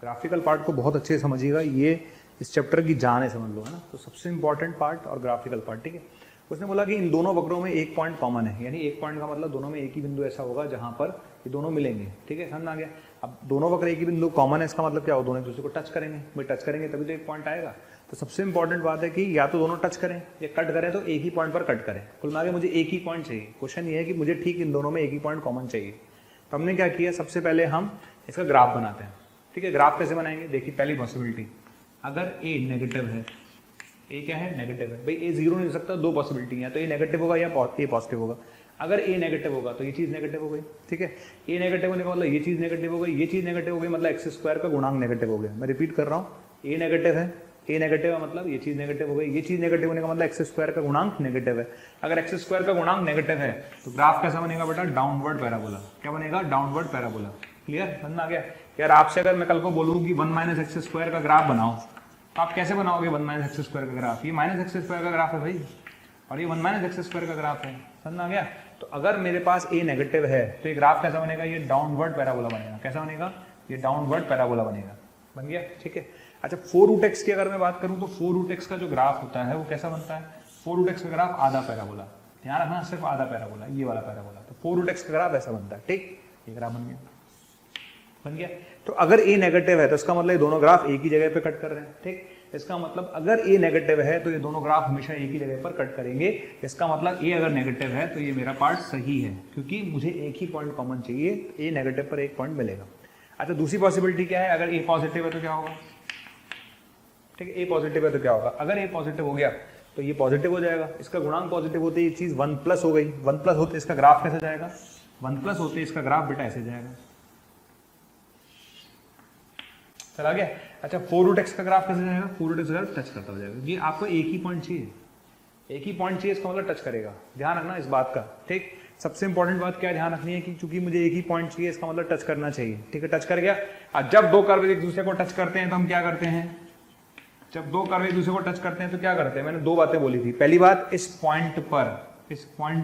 Graphical part को बहुत अच्छे से समझिएगा, ये इस चैप्टर की जान है, समझ लो, है ना। तो सबसे इंपॉर्टेंट पार्ट और ग्राफिकल पार्ट, ठीक है। उसने बोला कि इन दोनों वक्रों में एक पॉइंट कॉमन है, यानी एक पॉइंट का मतलब दोनों में एक ही बिंदु ऐसा होगा जहां पर ये दोनों मिलेंगे, ठीक है, समझ आ गया। अब दोनों वक्र एक ही बिंदु कॉमन है, इसका मतलब क्या हो, दोनों एक दूसरे को टच करेंगे, भाई टच करेंगे तभी तो एक पॉइंट आएगा। तो सबसे इंपॉर्टेंट बात है कि या तो दोनों टच करें या कट करें, तो एक ही पॉइंट पर कट करें। कुल मिला के मुझे एक ही पॉइंट चाहिए। क्वेश्चन ये है कि मुझे ठीक इन दोनों में एक ही पॉइंट कॉमन चाहिए। तो हमने क्या किया, सबसे पहले हम इसका ग्राफ बनाते हैं, ठीक है। ग्राफ कैसे बनाएंगे, देखिए पहली पॉसिबिलिटी, अगर ए नेगेटिव है, ए क्या है, नेगेटिव है, भाई ए जीरो नहीं हो सकता, दो पॉसिबिलिटी है, तो ए नेगेटिव होगा या ए पॉजिटिव होगा। अगर ए नेगेटिव होगा तो ये चीज नेगेटिव हो गई, ठीक है। ए नेगेटिव होने का मतलब ये चीज नेगेटिव हो गई, ये चीज नेगेटिव हो गई, मतलब एक्स स्क्वायर का गुणांक नेगेटिव हो गया। मैं रिपीट कर रहा हूँ, ए नेगेटिव है, ए नेगेटिव है मतलब ये चीज नेगेटिव हो गई, ये चीज नेगेटिव होने का मतलब एक्स स्क्वायर का गुणांक नेगेटिव है। अगर एक्स स्क्वायर का गुणांक नेगेटिव है तो ग्राफ कैसा बनेगा बेटा, डाउनवर्ड पैराबोला। क्या बनेगा, डाउनवर्ड पैराबोला। क्लियर, समझ आ गया। यार आपसे अगर मैं कल को बोलूँ कि 1 - एक्स स्क्वायर का ग्राफ बनाओ, तो आप कैसे बनाओगे 1 - एक्स स्क्वायर का ग्राफ, ये माइनस एक्स स्क्वायर का ग्राफ है भाई, और ये 1 - एक्स स्क्वायर का ग्राफ है, समझ आ गया। तो अगर मेरे पास ए नेगेटिव है तो ये ग्राफ कैसा बनेगा, ये डाउनवर्ड पैराबोला बनेगा। कैसा बनेगा, ये डाउनवर्ड पैराबोला बनेगा, बन गया, ठीक है। अच्छा 4√x की अगर मैं बात करूं तो 4√x का जो ग्राफ होता है वो कैसा बनता है, 4√x का ग्राफ आधा पैराबोला, ध्यान रखना सिर्फ आधा पैराबोला, ये वाला पैराबोला। तो 4√x का ग्राफ ऐसा बनता है, ठीक, ये ग्राफ बन गया, बन गया। तो अगर ए नेगेटिव है तो इसका मतलब ये दोनों ग्राफ एक ही जगह पे कट कर रहे हैं, ठीक। इसका मतलब अगर ए नेगेटिव है तो ये दोनों ग्राफ हमेशा एक ही जगह पर कट करेंगे। इसका मतलब ए अगर नेगेटिव है तो ये मेरा पार्ट सही है, क्योंकि मुझे एक ही पॉइंट कॉमन चाहिए, ए नेगेटिव पर एक पॉइंट मिलेगा। अच्छा दूसरी पॉसिबिलिटी क्या है, अगर ए पॉजिटिव है तो क्या होगा, ठीक है, ए पॉजिटिव है तो क्या होगा, अगर ए पॉजिटिव हो गया तो ये पॉजिटिव हो जाएगा, इसका गुणांक पॉजिटिव होते ये चीज 1+ हो गई, 1+ होते इसका ग्राफ कैसे जाएगा, 1+ होते इसका ग्राफ बेटा ऐसे जाएगा, चला गया। अच्छा 4√x का ग्राफ कैसे जाएगा, 4√x का ग्राफ टच करता हो जाएगा, ये आपको एक ही पॉइंट चाहिए, एक ही पॉइंट चाहिए, इसका मतलब टच करेगा, ध्यान रखना इस बात का, ठीक। सबसे इंपॉर्टेंट बात क्या ध्यान रखनी है कि चूंकि मुझे एक ही पॉइंट चाहिए, इसका मतलब टच करना चाहिए, ठीक है। टच कर गया। अब जब दो कर्व एक दूसरे को टच करते हैं तो हम क्या करते हैं, जब दो कर्व एक दूसरे को टच करते हैं तो क्या करते हैं, मैंने दो बातें बोली थी। पहली बात, इस पॉइंट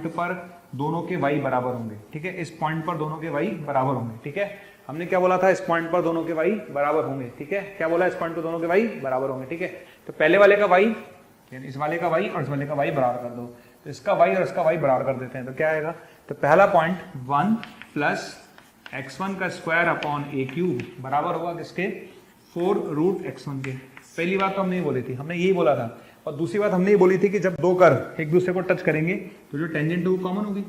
पर दोनों के y बराबर होंगे, ठीक है, इस पॉइंट पर दोनों के y बराबर होंगे, ठीक है। हमने क्या बोला था, इस पॉइंट पर दोनों के y बराबर होंगे, ठीक है। क्या बोला, इस पॉइंट पर दोनों के y बराबर होंगे, ठीक है। तो पहले वाले का y, यानी इस वाले का y और इस वाले का y बराबर कर दो, तो इसका y और इसका y बराबर कर देते हैं, तो क्या आएगा, तो पहला पॉइंट 1 + x1 का स्क्वायर अपॉन a³ बराबर होगा किसके, 4√x1 के। पहली बात तो हमने ये बोली थी, हमने यही बोला था। और दूसरी बात हमने ये बोली थी कि जब दो कर्व एक दूसरे को टच करेंगे तो जो टेंजेंट है वो कॉमन होगी,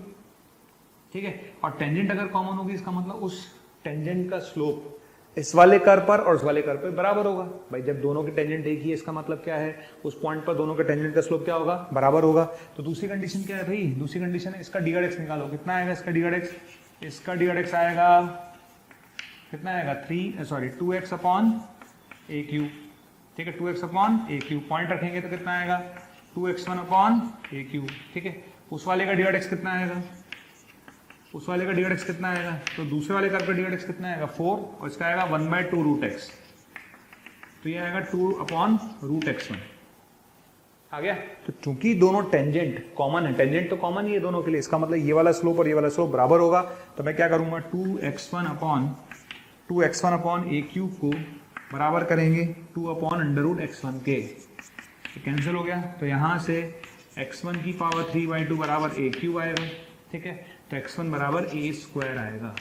ठीक है। और टेंजेंट अगर कॉमन होगी इसका मतलब उस टेंजेंट का स्लोप इस वाले कर्व पर और उस वाले कर्व पर बराबर होगा। भाई जब दोनों की टेंजेंट एक ही है, इसका मतलब क्या है, उस पॉइंट पर दोनों के टेंजेंट का स्लोप क्या होगा, बराबर होगा। तो दूसरी कंडीशन क्या है भाई, दूसरी कंडीशन है इसका d/x निकालो, कितना आएगा इसका d/x, इसका d/x आएगा कितना आएगा 2x अपॉन a³, ठीक है, 2x अपॉन a³, पॉइंट रखेंगे तो कितना आएगा 2x1 अपॉन a³, ठीक है। उस वाले का d/x कितना आएगा, उस वाले का d/x कितना आएगा, तो दूसरे वाले कर्व का d/x कितना आएगा 4, और इसका आएगा 1/2√x, तो ये आएगा 2/√x1 आ गया। तो चूंकि दोनों टेंजेंट कॉमन है, टेंजेंट तो कॉमन ही है दोनों के लिए, इसका मतलब ये वाला स्लोप और ये वाला स्लोप बराबर होगा। तो मैं क्या करूंगा 2x1 अपॉन a³ को बराबर करेंगे 2/√x1 के, तो कैंसिल हो गया। तो यहां से x1 की पावर 3/2 बराबर a³ आएगा, ठीक है। तो x1 बराबर a² आएगा,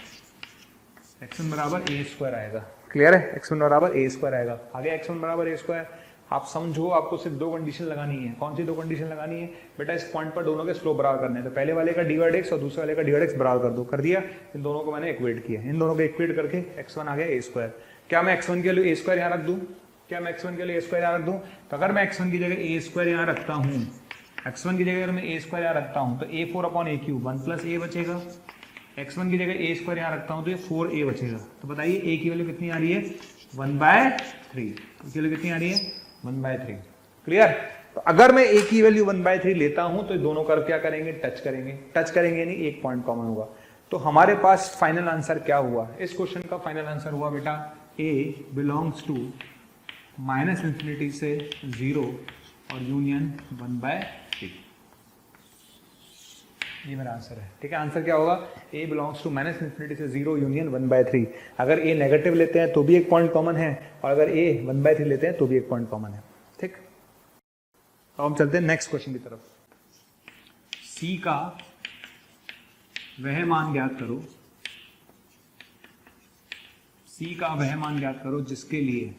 x1 बराबर a² आएगा, क्लियर है, x1 बराबर a² आएगा। आगे x1 बराबर a², आप समझो आपको सिर्फ दो कंडीशन लगानी है। कौन सी दो कंडीशन लगानी है बेटा, इस पॉइंट पर दोनों के स्लोप बराबर करने हैं, तो पहले वाले का d/x और दूसरे वाले का d/x बराबर कर दो, कर दिया। इन दोनों को मैंने इक्वेट किया, इन दोनों को इक्वेट करके x1 आ गया a²। क्या मैं x1 के लिए a² यहाँ रख दूं, क्या मैं x1 के लिए a² यहाँ रख दूं, तो अगर मैं x1 की जगह a² यहाँ रखता हूँ, x1 की जगह अगर मैं a² यहाँ रखता हूँ तो a4/a³, 1 + a बचेगा। x1 की जगह a² यहाँ रखता हूँ तो ये 4a बचेगा। तो बताइए a की वैल्यू कितनी आ रही है 1/3, की वैल्यू कितनी आ रही है 1/3, क्लियर। तो अगर मैं a की वैल्यू 1/3 लेता हूं तो दोनों कर्व क्या करेंगे, टच करेंगे, टच करेंगे नहीं, एक पॉइंट कॉमन होगा। तो हमारे पास फाइनल आंसर क्या हुआ, इस क्वेश्चन का फाइनल आंसर हुआ बेटा a बिलोंग्स टू -∞ से 0 और यूनियन 1/3। ये मेरा आंसर है। ठीक है, आंसर क्या होगा, a belongs to minus infinity से 0 यूनियन 1/3। अगर a नेगेटिव लेते हैं तो भी एक पॉइंट कॉमन है, और अगर a 1/3 लेते हैं तो भी एक पॉइंट कॉमन है। ठीक, तो हम चलते हैं नेक्स्ट क्वेश्चन की तरफ। c का वह मान ज्ञात करो, c का वह मान ज्ञात करो जिसके लिए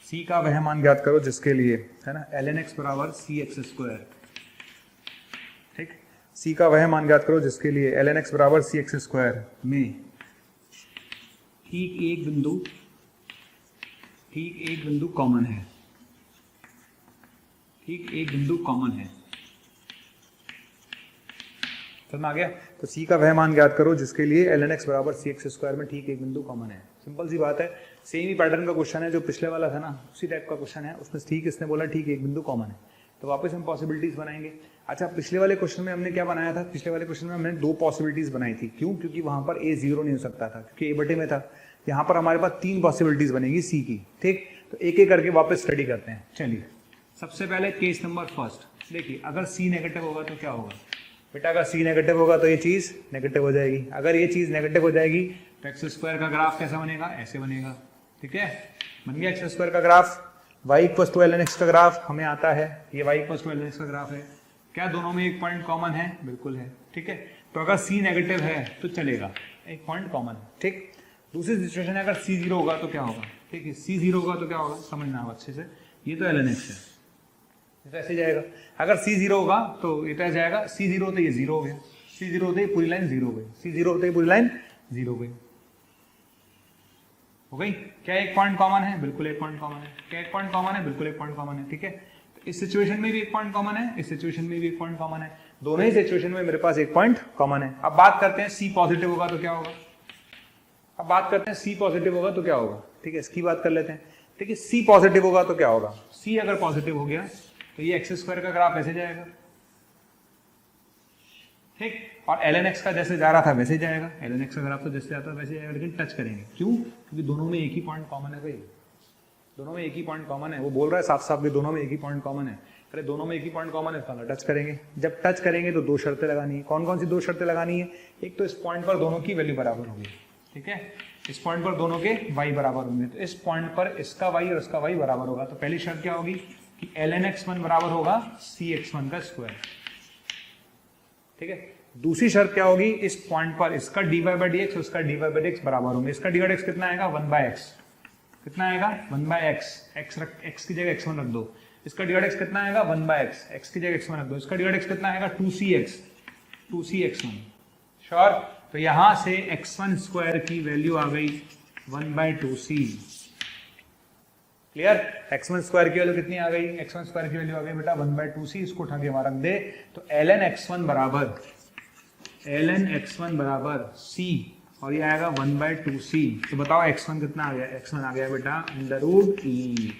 c का वह मान ज्ञात करो जिसके लिए, है ना, ln x बराबर cx²। ठीक, c का वह मान ज्ञात करो जिसके लिए ln x बराबर cx² में ठीक एक बिंदु कॉमन है, ठीक एक बिंदु कॉमन है। समझ आ गया? तो c का वह मान ज्ञात करो जिसके लिए ln x बराबर cx² में ठीक एक बिंदु कॉमन है। सिंपल सी बात है, सेम ही पैटर्न का क्वेश्चन है जो पिछले वाला था ना, उसी टाइप का क्वेश्चन है। उसमें ठीक इसने बोला ठीक एक बिंदु कॉमन है, तो वापस हम पॉसिबिलिटीज बनाएंगे। अच्छा, पिछले वाले क्वेश्चन में हमने क्या बनाया था, पिछले वाले क्वेश्चन में हमने 2 पॉसिबिलिटीज बनाई थी। क्यों? क्योंकि वहां पर a 0 नहीं हो सकता था, क्योंकि a बटे में था। यहाँ पर हमारे पास 3 पॉसिबिलिटीज बनेगी c की। ठीक, तो एक एक करके वापस स्टडी करते हैं। चलिए, सबसे पहले केस नंबर फर्स्ट देखिए, अगर c नेगेटिव होगा तो क्या होगा बेटा, अगर c नेगेटिव होगा तो ये चीज नेगेटिव हो जाएगी। अगर ये चीज नेगेटिव हो जाएगी तो x² का ग्राफ कैसा बनेगा, ऐसे बनेगा। ठीक है, बन गया x² का ग्राफ। y = ln x का ग्राफ हमें आता है, ये y = ln x का ग्राफ है। क्या दोनों में एक पॉइंट कॉमन है? बिल्कुल है। ठीक है, तो अगर c नेगेटिव है तो चलेगा, एक पॉइंट कॉमन है। ठीक, दूसरी सिचुएशन है, अगर c 0 होगा तो क्या होगा। ठीक है, c 0 होगा तो क्या होगा, समझना आप अच्छे से। ये तो ln x है, ये तो ऐसे जाएगा। अगर c 0 होगा तो ये तो ऐसे जाएगा, c 0 होते ये 0 हो गया, c 0 होते पूरी लाइन 0 हो गई, c 0 होते पूरी लाइन 0 हो गई। हो गई? क्या एक पॉइंट कॉमन है? बिल्कुल एक पॉइंट कॉमन है। क्या एक पॉइंट कॉमन है? बिल्कुल एक पॉइंट कॉमन है। ठीक है, तो इस सिचुएशन में भी एक पॉइंट कॉमन है, इस सिचुएशन में भी एक पॉइंट कॉमन है। दोनों ही सिचुएशन में मेरे पास एक पॉइंट कॉमन है। अब बात करते हैं c पॉजिटिव होगा तो क्या होगा। अब बात करते हैं c पॉजिटिव होगा तो क्या होगा। ठीक है, इसकी बात कर लेते हैं। ठीक है, c पॉजिटिव होगा तो क्या होगा। c अगर पॉजिटिव हो गया तो ये x² का ग्राफ ऐसे जाएगा। ठीक, और ln x का जैसे जा रहा था वैसे जाएगा, ln x का ग्राफ तो जैसे जाता है वैसे जाएगा, लेकिन टच करेंगे। क्यों? क्योंकि दोनों में एक ही पॉइंट कॉमन है भाई, दोनों में एक ही पॉइंट कॉमन है। वो बोल रहा है साफ साफ कि दोनों में एक ही पॉइंट कॉमन है। अरे दोनों में एक ही पॉइंट कॉमन है तो टच करेंगे। जब टच करेंगे तो 2 शर्तें लगानी है। कौन कौन सी 2 शर्तें लगानी है? एक तो इस पॉइंट पर दोनों की वैल्यू बराबर होगी। ठीक है, इस पॉइंट पर दोनों के y बराबर होंगे, तो इस पॉइंट पर इसका y और इसका y बराबर होगा। तो पहली शर्त क्या होगी कि ln x1 बराबर होगा cx1 का स्क्वायर। ठीक है, दूसरी शर्त क्या होगी, इस पॉइंट पर इसका dy/dx और इसका dy/dx बराबर होंगे। इसका dy/dx कितना आएगा, 1/x। कितना आएगा, 1/x। x की जगह x1 रख दो। इसका dy/dx कितना आएगा, 1/x। x की जगह x1 रख दो। इसका dy/dx कितना आएगा, 2cx1। श्योर? तो यहां से x1² की वैल्यू आ गई 1/2c। क्लियर? x1² की वैल्यू कितनी आ गई, x1² की वैल्यू आ गई बेटा 1/2c। इसको उठा के वहां रख दे, तो ln x1 बराबर c और ये आएगा 1/2c। तो बताओ x1 कितना आ गया, x1 आ गया बेटा √e,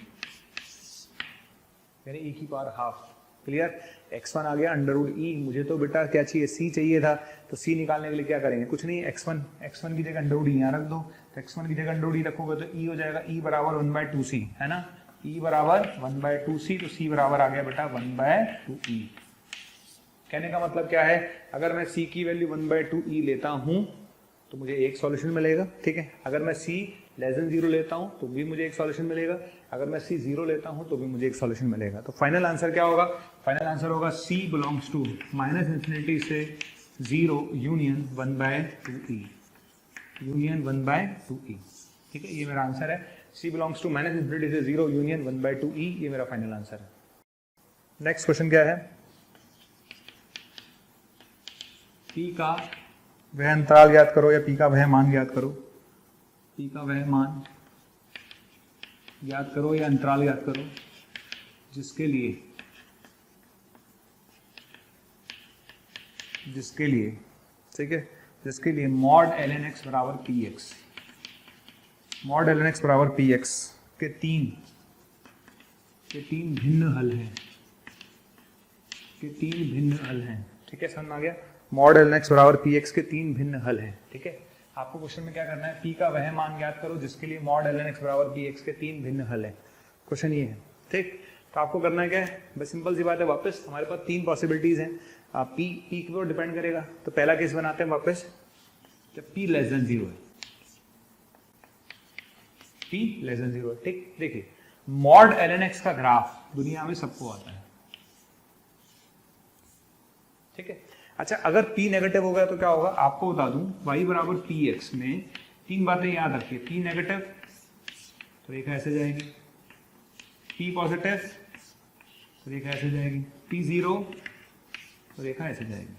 यानी e की पावर हाफ। क्लियर? x1 आ गया √e। मुझे तो बेटा क्या चाहिए, c चाहिए था, तो c निकालने के लिए क्या करेंगे, कुछ नहीं, x1 की जगह √e यहाँ रख दो। तो x1 की जगह √e रखोगे तो e हो जाएगा, e बराबर 1/2c, है ना, e बराबर 1/2c। तो c बराबर आ गया बेटा 1/2e। कहने का मतलब क्या है, अगर मैं c की वैल्यू 1/2e लेता हूं तो मुझे एक सॉल्यूशन मिलेगा। ठीक है, अगर मैं c <0 लेता हूं तो भी मुझे एक सॉल्यूशन मिलेगा, अगर मैं c 0 लेता हूं तो भी मुझे एक सॉल्यूशन मिलेगा। तो फाइनल आंसर क्या होगा, फाइनल आंसर होगा c बिलोंग्स टू -∞ से 0 यूनियन 1/2e, यूनियन 1/2e। ठीक है, ये मेरा आंसर है, c बिलोंग्स टू -∞ से 0 यूनियन 1/2e। ये मेरा फाइनल आंसर है। नेक्स्ट क्वेश्चन क्या है, p का वह अंतराल ज्ञात करो या p का वह मान ज्ञात करो। p का वह मान ज्ञात करो या अंतराल ज्ञात करो जिसके लिए ठीक है, जिसके लिए mod ln x बराबर px, mod ln x बराबर px के तीन भिन्न हल हैं, ठीक है, समझ में आ गया। mod ln x बराबर px के 3 भिन्न हल हैं। ठीक है, आपको क्वेश्चन में क्या करना है, p का वह मान ज्ञात करो जिसके लिए mod ln x बराबर px के 3 भिन्न हल हैं। क्वेश्चन ये है। ठीक, तो आपको करना क्या है, बस सिंपल सी बात है, वापस हमारे पास 3 पॉसिबिलिटीज हैं, पी के ऊपर डिपेंड करेगा। तो पहला केस बनाते हैं वापस, जब p लेस देन 0 है, p लेस देन 0 है, ठीक। देखिए मॉड ln x का ग्राफ दुनिया में सबको आता है, ठीक है। अच्छा अगर p नेगेटिव हो गया तो क्या होगा, आपको बता दूं y बराबर px में 3 बातें याद रखिए। p नेगेटिव तो रेखा ऐसे जाएगी, p पॉजिटिव तो रेखा ऐसे जाएगी, p जीरो तो रेखा ऐसे जाएगी,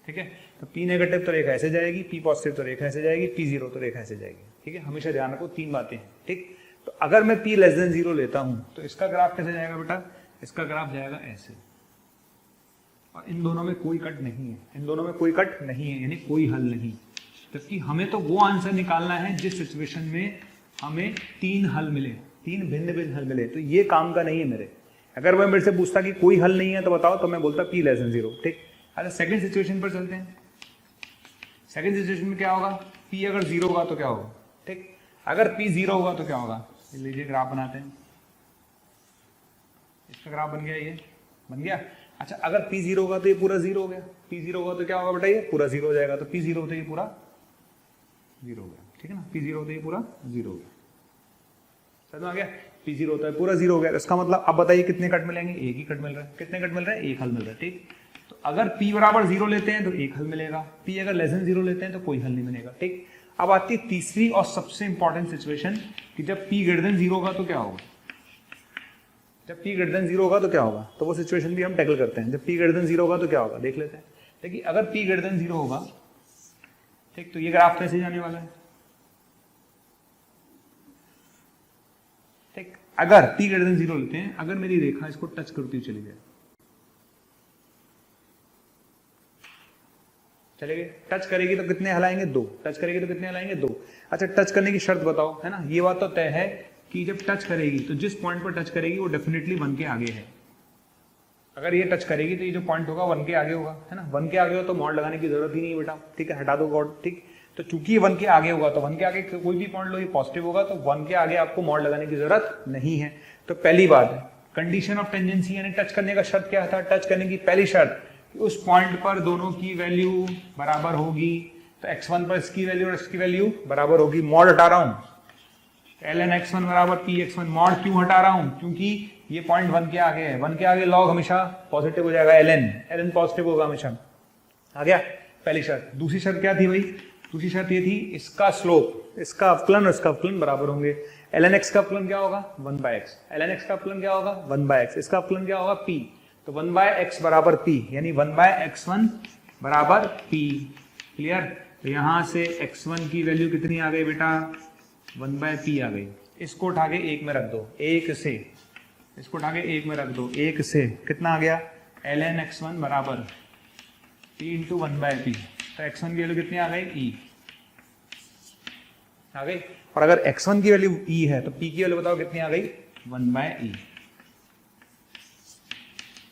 ठीक है। तो p नेगेटिव तो रेखा ऐसे जाएगी, p पॉजिटिव तो रेखा ऐसे जाएगी, p जीरो तो रेखा ऐसे जाएगी, ठीक है। हमेशा ध्यान रखो 3 बातें हैं, ठीक। तो अगर मैं p लेस देन 0 लेता हूं तो इसका ग्राफ कैसे जाएगा बेटा, इसका ग्राफ जाएगा ऐसे, और इन दोनों में कोई कट नहीं है, इन दोनों में कोई कट नहीं है, यानी कोई हल नहीं। जबकि हमें तो वो आंसर निकालना है जिस सिचुएशन में हमें 3 हल मिले, 3 भिन्न भिन्न हल मिले। तो ये काम का नहीं है मेरे। अगर वह मेरे से पूछता कि कोई हल नहीं है तो बताओ, तो मैं बोलता p लेस देन 0, ठीक। अच्छा सेकंड सिचुएशन पर चलते हैं। सेकंड सिचुएशन में क्या होगा, p अगर 0 होगा तो क्या होगा, ठीक। अगर p 0 होगा तो क्या होगा, लीजिए ग्राफ बनाते हैं, इसका ग्राफ बन गया, ये बन गया। अच्छा अगर p 0 होगा तो ये पूरा 0 हो गया, p 0 होगा तो क्या होगा बेटा, ये पूरा 0 हो जाएगा। तो p 0 होते ये पूरा 0 हो गया, ठीक है ना, p 0 होते ये पूरा 0 हो गया, समझ में आ गया। p 0 होता है पूरा 0 हो गया, इसका मतलब अब बताइए कितने कट मिलेंगे, एक ही कट मिल रहा है। कितने कट मिल रहा है, एक हल मिल रहा है, ठीक। तो अगर p बराबर 0 लेते हैं तो एक हल मिलेगा, p अगर लेस देन 0 लेते हैं तो कोई हल नहीं मिलेगा, ठीक। अब आती है तीसरी और सबसे इंपॉर्टेंट सिचुएशन कि जब p ग्रेटर देन 0 होगा तो क्या होगा, जब p ग्रेटर देन 0 होगा तो क्या होगा। तो वो सिचुएशन भी हम टैकल करते हैं, जब p ग्रेटर देन 0 होगा तो क्या होगा, देख लेते हैं। देखिए अगर p ग्रेटर देन 0 होगा, ठीक, तो ये ग्राफ कैसे जाने वाला है, ठीक। अगर p ग्रेटर देन 0 लेते हैं, अगर मेरी रेखा इसको टच करती हुई चली जाए, चलेगी, टच करेगी तो कितने हलाएंगे, 2। टच करेगी तो कितने हलाएंगे, 2। अच्छा टच करने की शर्त बताओ, है ना। ये बात तो तय है कि जब टच करेगी तो जिस पॉइंट पर टच करेगी वो डेफिनेटली 1 के आगे है। अगर ये टच करेगी तो ये जो पॉइंट होगा 1 के आगे होगा, है ना। 1 के आगे हो तो मॉड लगाने की जरूरत ही नहीं है बेटा, ठीक है, हटा दो गॉड, ठीक। तो चूंकि ये 1 के आगे होगा तो 1 के आगे कोई भी पॉइंट लो, ये पॉजिटिव होगा, तो 1 के आगे आपको मॉड लगाने की जरूरत नहीं है। तो पहली बात कंडीशन ऑफ टेंजेंसी, यानी टच करने का शर्त क्या था, टच करने की पहली शर्त उस पॉइंट पर दोनों की वैल्यू बराबर होगी। तो x1 पर इसकी वैल्यू और इसकी वैल्यू बराबर होगी। मॉड हटा रहा हूं, ln x1 बराबर px1। मॉड क्यों हटा रहा हूं, क्योंकि ये पॉइंट 1 के आगे है, 1 के आगे लॉग हमेशा पॉजिटिव हो जाएगा, ln पॉजिटिव होगा हमेशा, आ गया पहली शर्त। दूसरी शर्त क्या थी भाई, दूसरी शर्त ये थी इसका स्लोप, इसका अवकलन और इसका अवकलन बराबर होंगे। ln x का अवकलन क्या होगा, 1/x, ln x का अवकलन क्या होगा, 1/x, इसका अवकलन क्या होगा, p। तो 1/x बराबर p, यानी 1/x1 बराबर p। क्लियर। तो यहां से x1 की वैल्यू कितनी आ गई बेटा, 1/p आ गई। इसको उठा के 1 में रख दो, 1 से, इसको उठा के 1 में रख दो, 1 से कितना आ गया, ln x1 बराबर p इंटू 1/p। तो x1 की वैल्यू कितनी आ गई, e आ गई। और अगर x1 की वैल्यू e है तो p की वैल्यू बताओ कितनी आ गई, 1/e।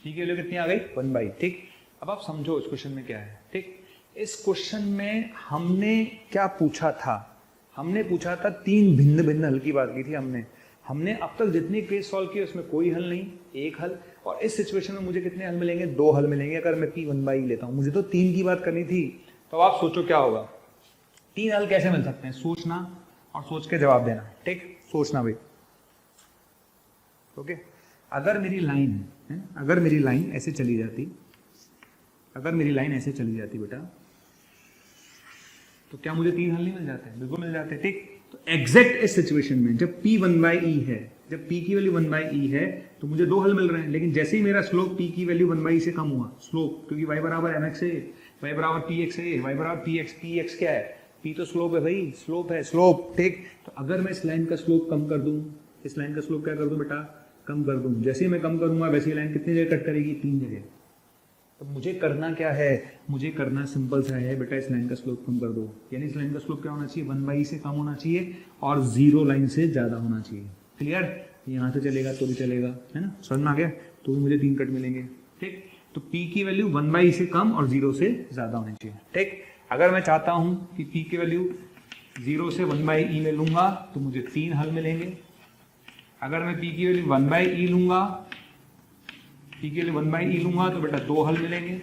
p की वैल्यू कितनी आ गई, 1/e, ठीक। अब आप समझो इस क्वेश्चन में क्या है, ठीक। इस क्वेश्चन में हमने क्या पूछा था, हमने पूछा था 3 भिन्न भिन्न हल की बात की थी हमने अब तक जितनी केस सॉल्व किए उसमें कोई हल नहीं, एक हल। और इस सिचुएशन में मुझे कितने हल मिलेंगे, 2 हल मिलेंगे अगर मैं p 1/e लेता हूं। मुझे तो 3 की बात करनी थी। तो आप सोचो क्या होगा, 3 हल कैसे मिल सकते हैं, सोचना और सोच के जवाब देना, ठीक। सोचना भाई, ओके। अगर मेरी लाइन है, अगर मेरी लाइन ऐसे चली जाती, अगर मेरी लाइन ऐसे चली जाती बेटा, तो क्या मुझे 3 हल नहीं मिल जाते, बिल्कुल मिल जाते, ठीक। तो एग्जैक्ट इस सिचुएशन में जब p 1/e है, जब p की वैल्यू 1/e है तो मुझे 2 हल मिल रहे हैं। लेकिन जैसे ही मेरा स्लोप p की वैल्यू 1/e से कम हुआ, स्लोप, क्योंकि y बराबर mx है, y बराबर px है, y बराबर px क्या है, p तो स्लोप है भाई, स्लोप है, स्लोप, ठीक। तो अगर मैं इस लाइन का स्लोप कम कर दूं, इस लाइन का स्लोप क्या कर दूं बेटा, कम कर दूं। जैसे ही मैं कम करूंगा वैसे ही लाइन कितनी जगह कट करेगी, 3 जगह। तो मुझे करना क्या है, मुझे करना सिंपल सा है बेटा, इस लाइन का स्लोप कम कर दो। यानी इस लाइन का स्लोप क्या होना चाहिए, 1/e से कम होना चाहिए और 0 लाइन से ज्यादा होना चाहिए। क्लियर। यहाँ से चलेगा तो भी चलेगा, है ना, समझ में आ गया। तो भी मुझे 3 कट मिलेंगे, ठीक। तो p की वैल्यू 1/e से कम और 0 से ज्यादा होनी चाहिए, ठीक। अगर मैं चाहता हूं कि p की वैल्यू 0 से 1/e में लूंगा तो मुझे 3 हल मिलेंगे। अगर मैं p की वैल्यू 1/e लूंगा पी की वैल्यू 1/e लूंगा तो बेटा 2 हल मिलेंगे,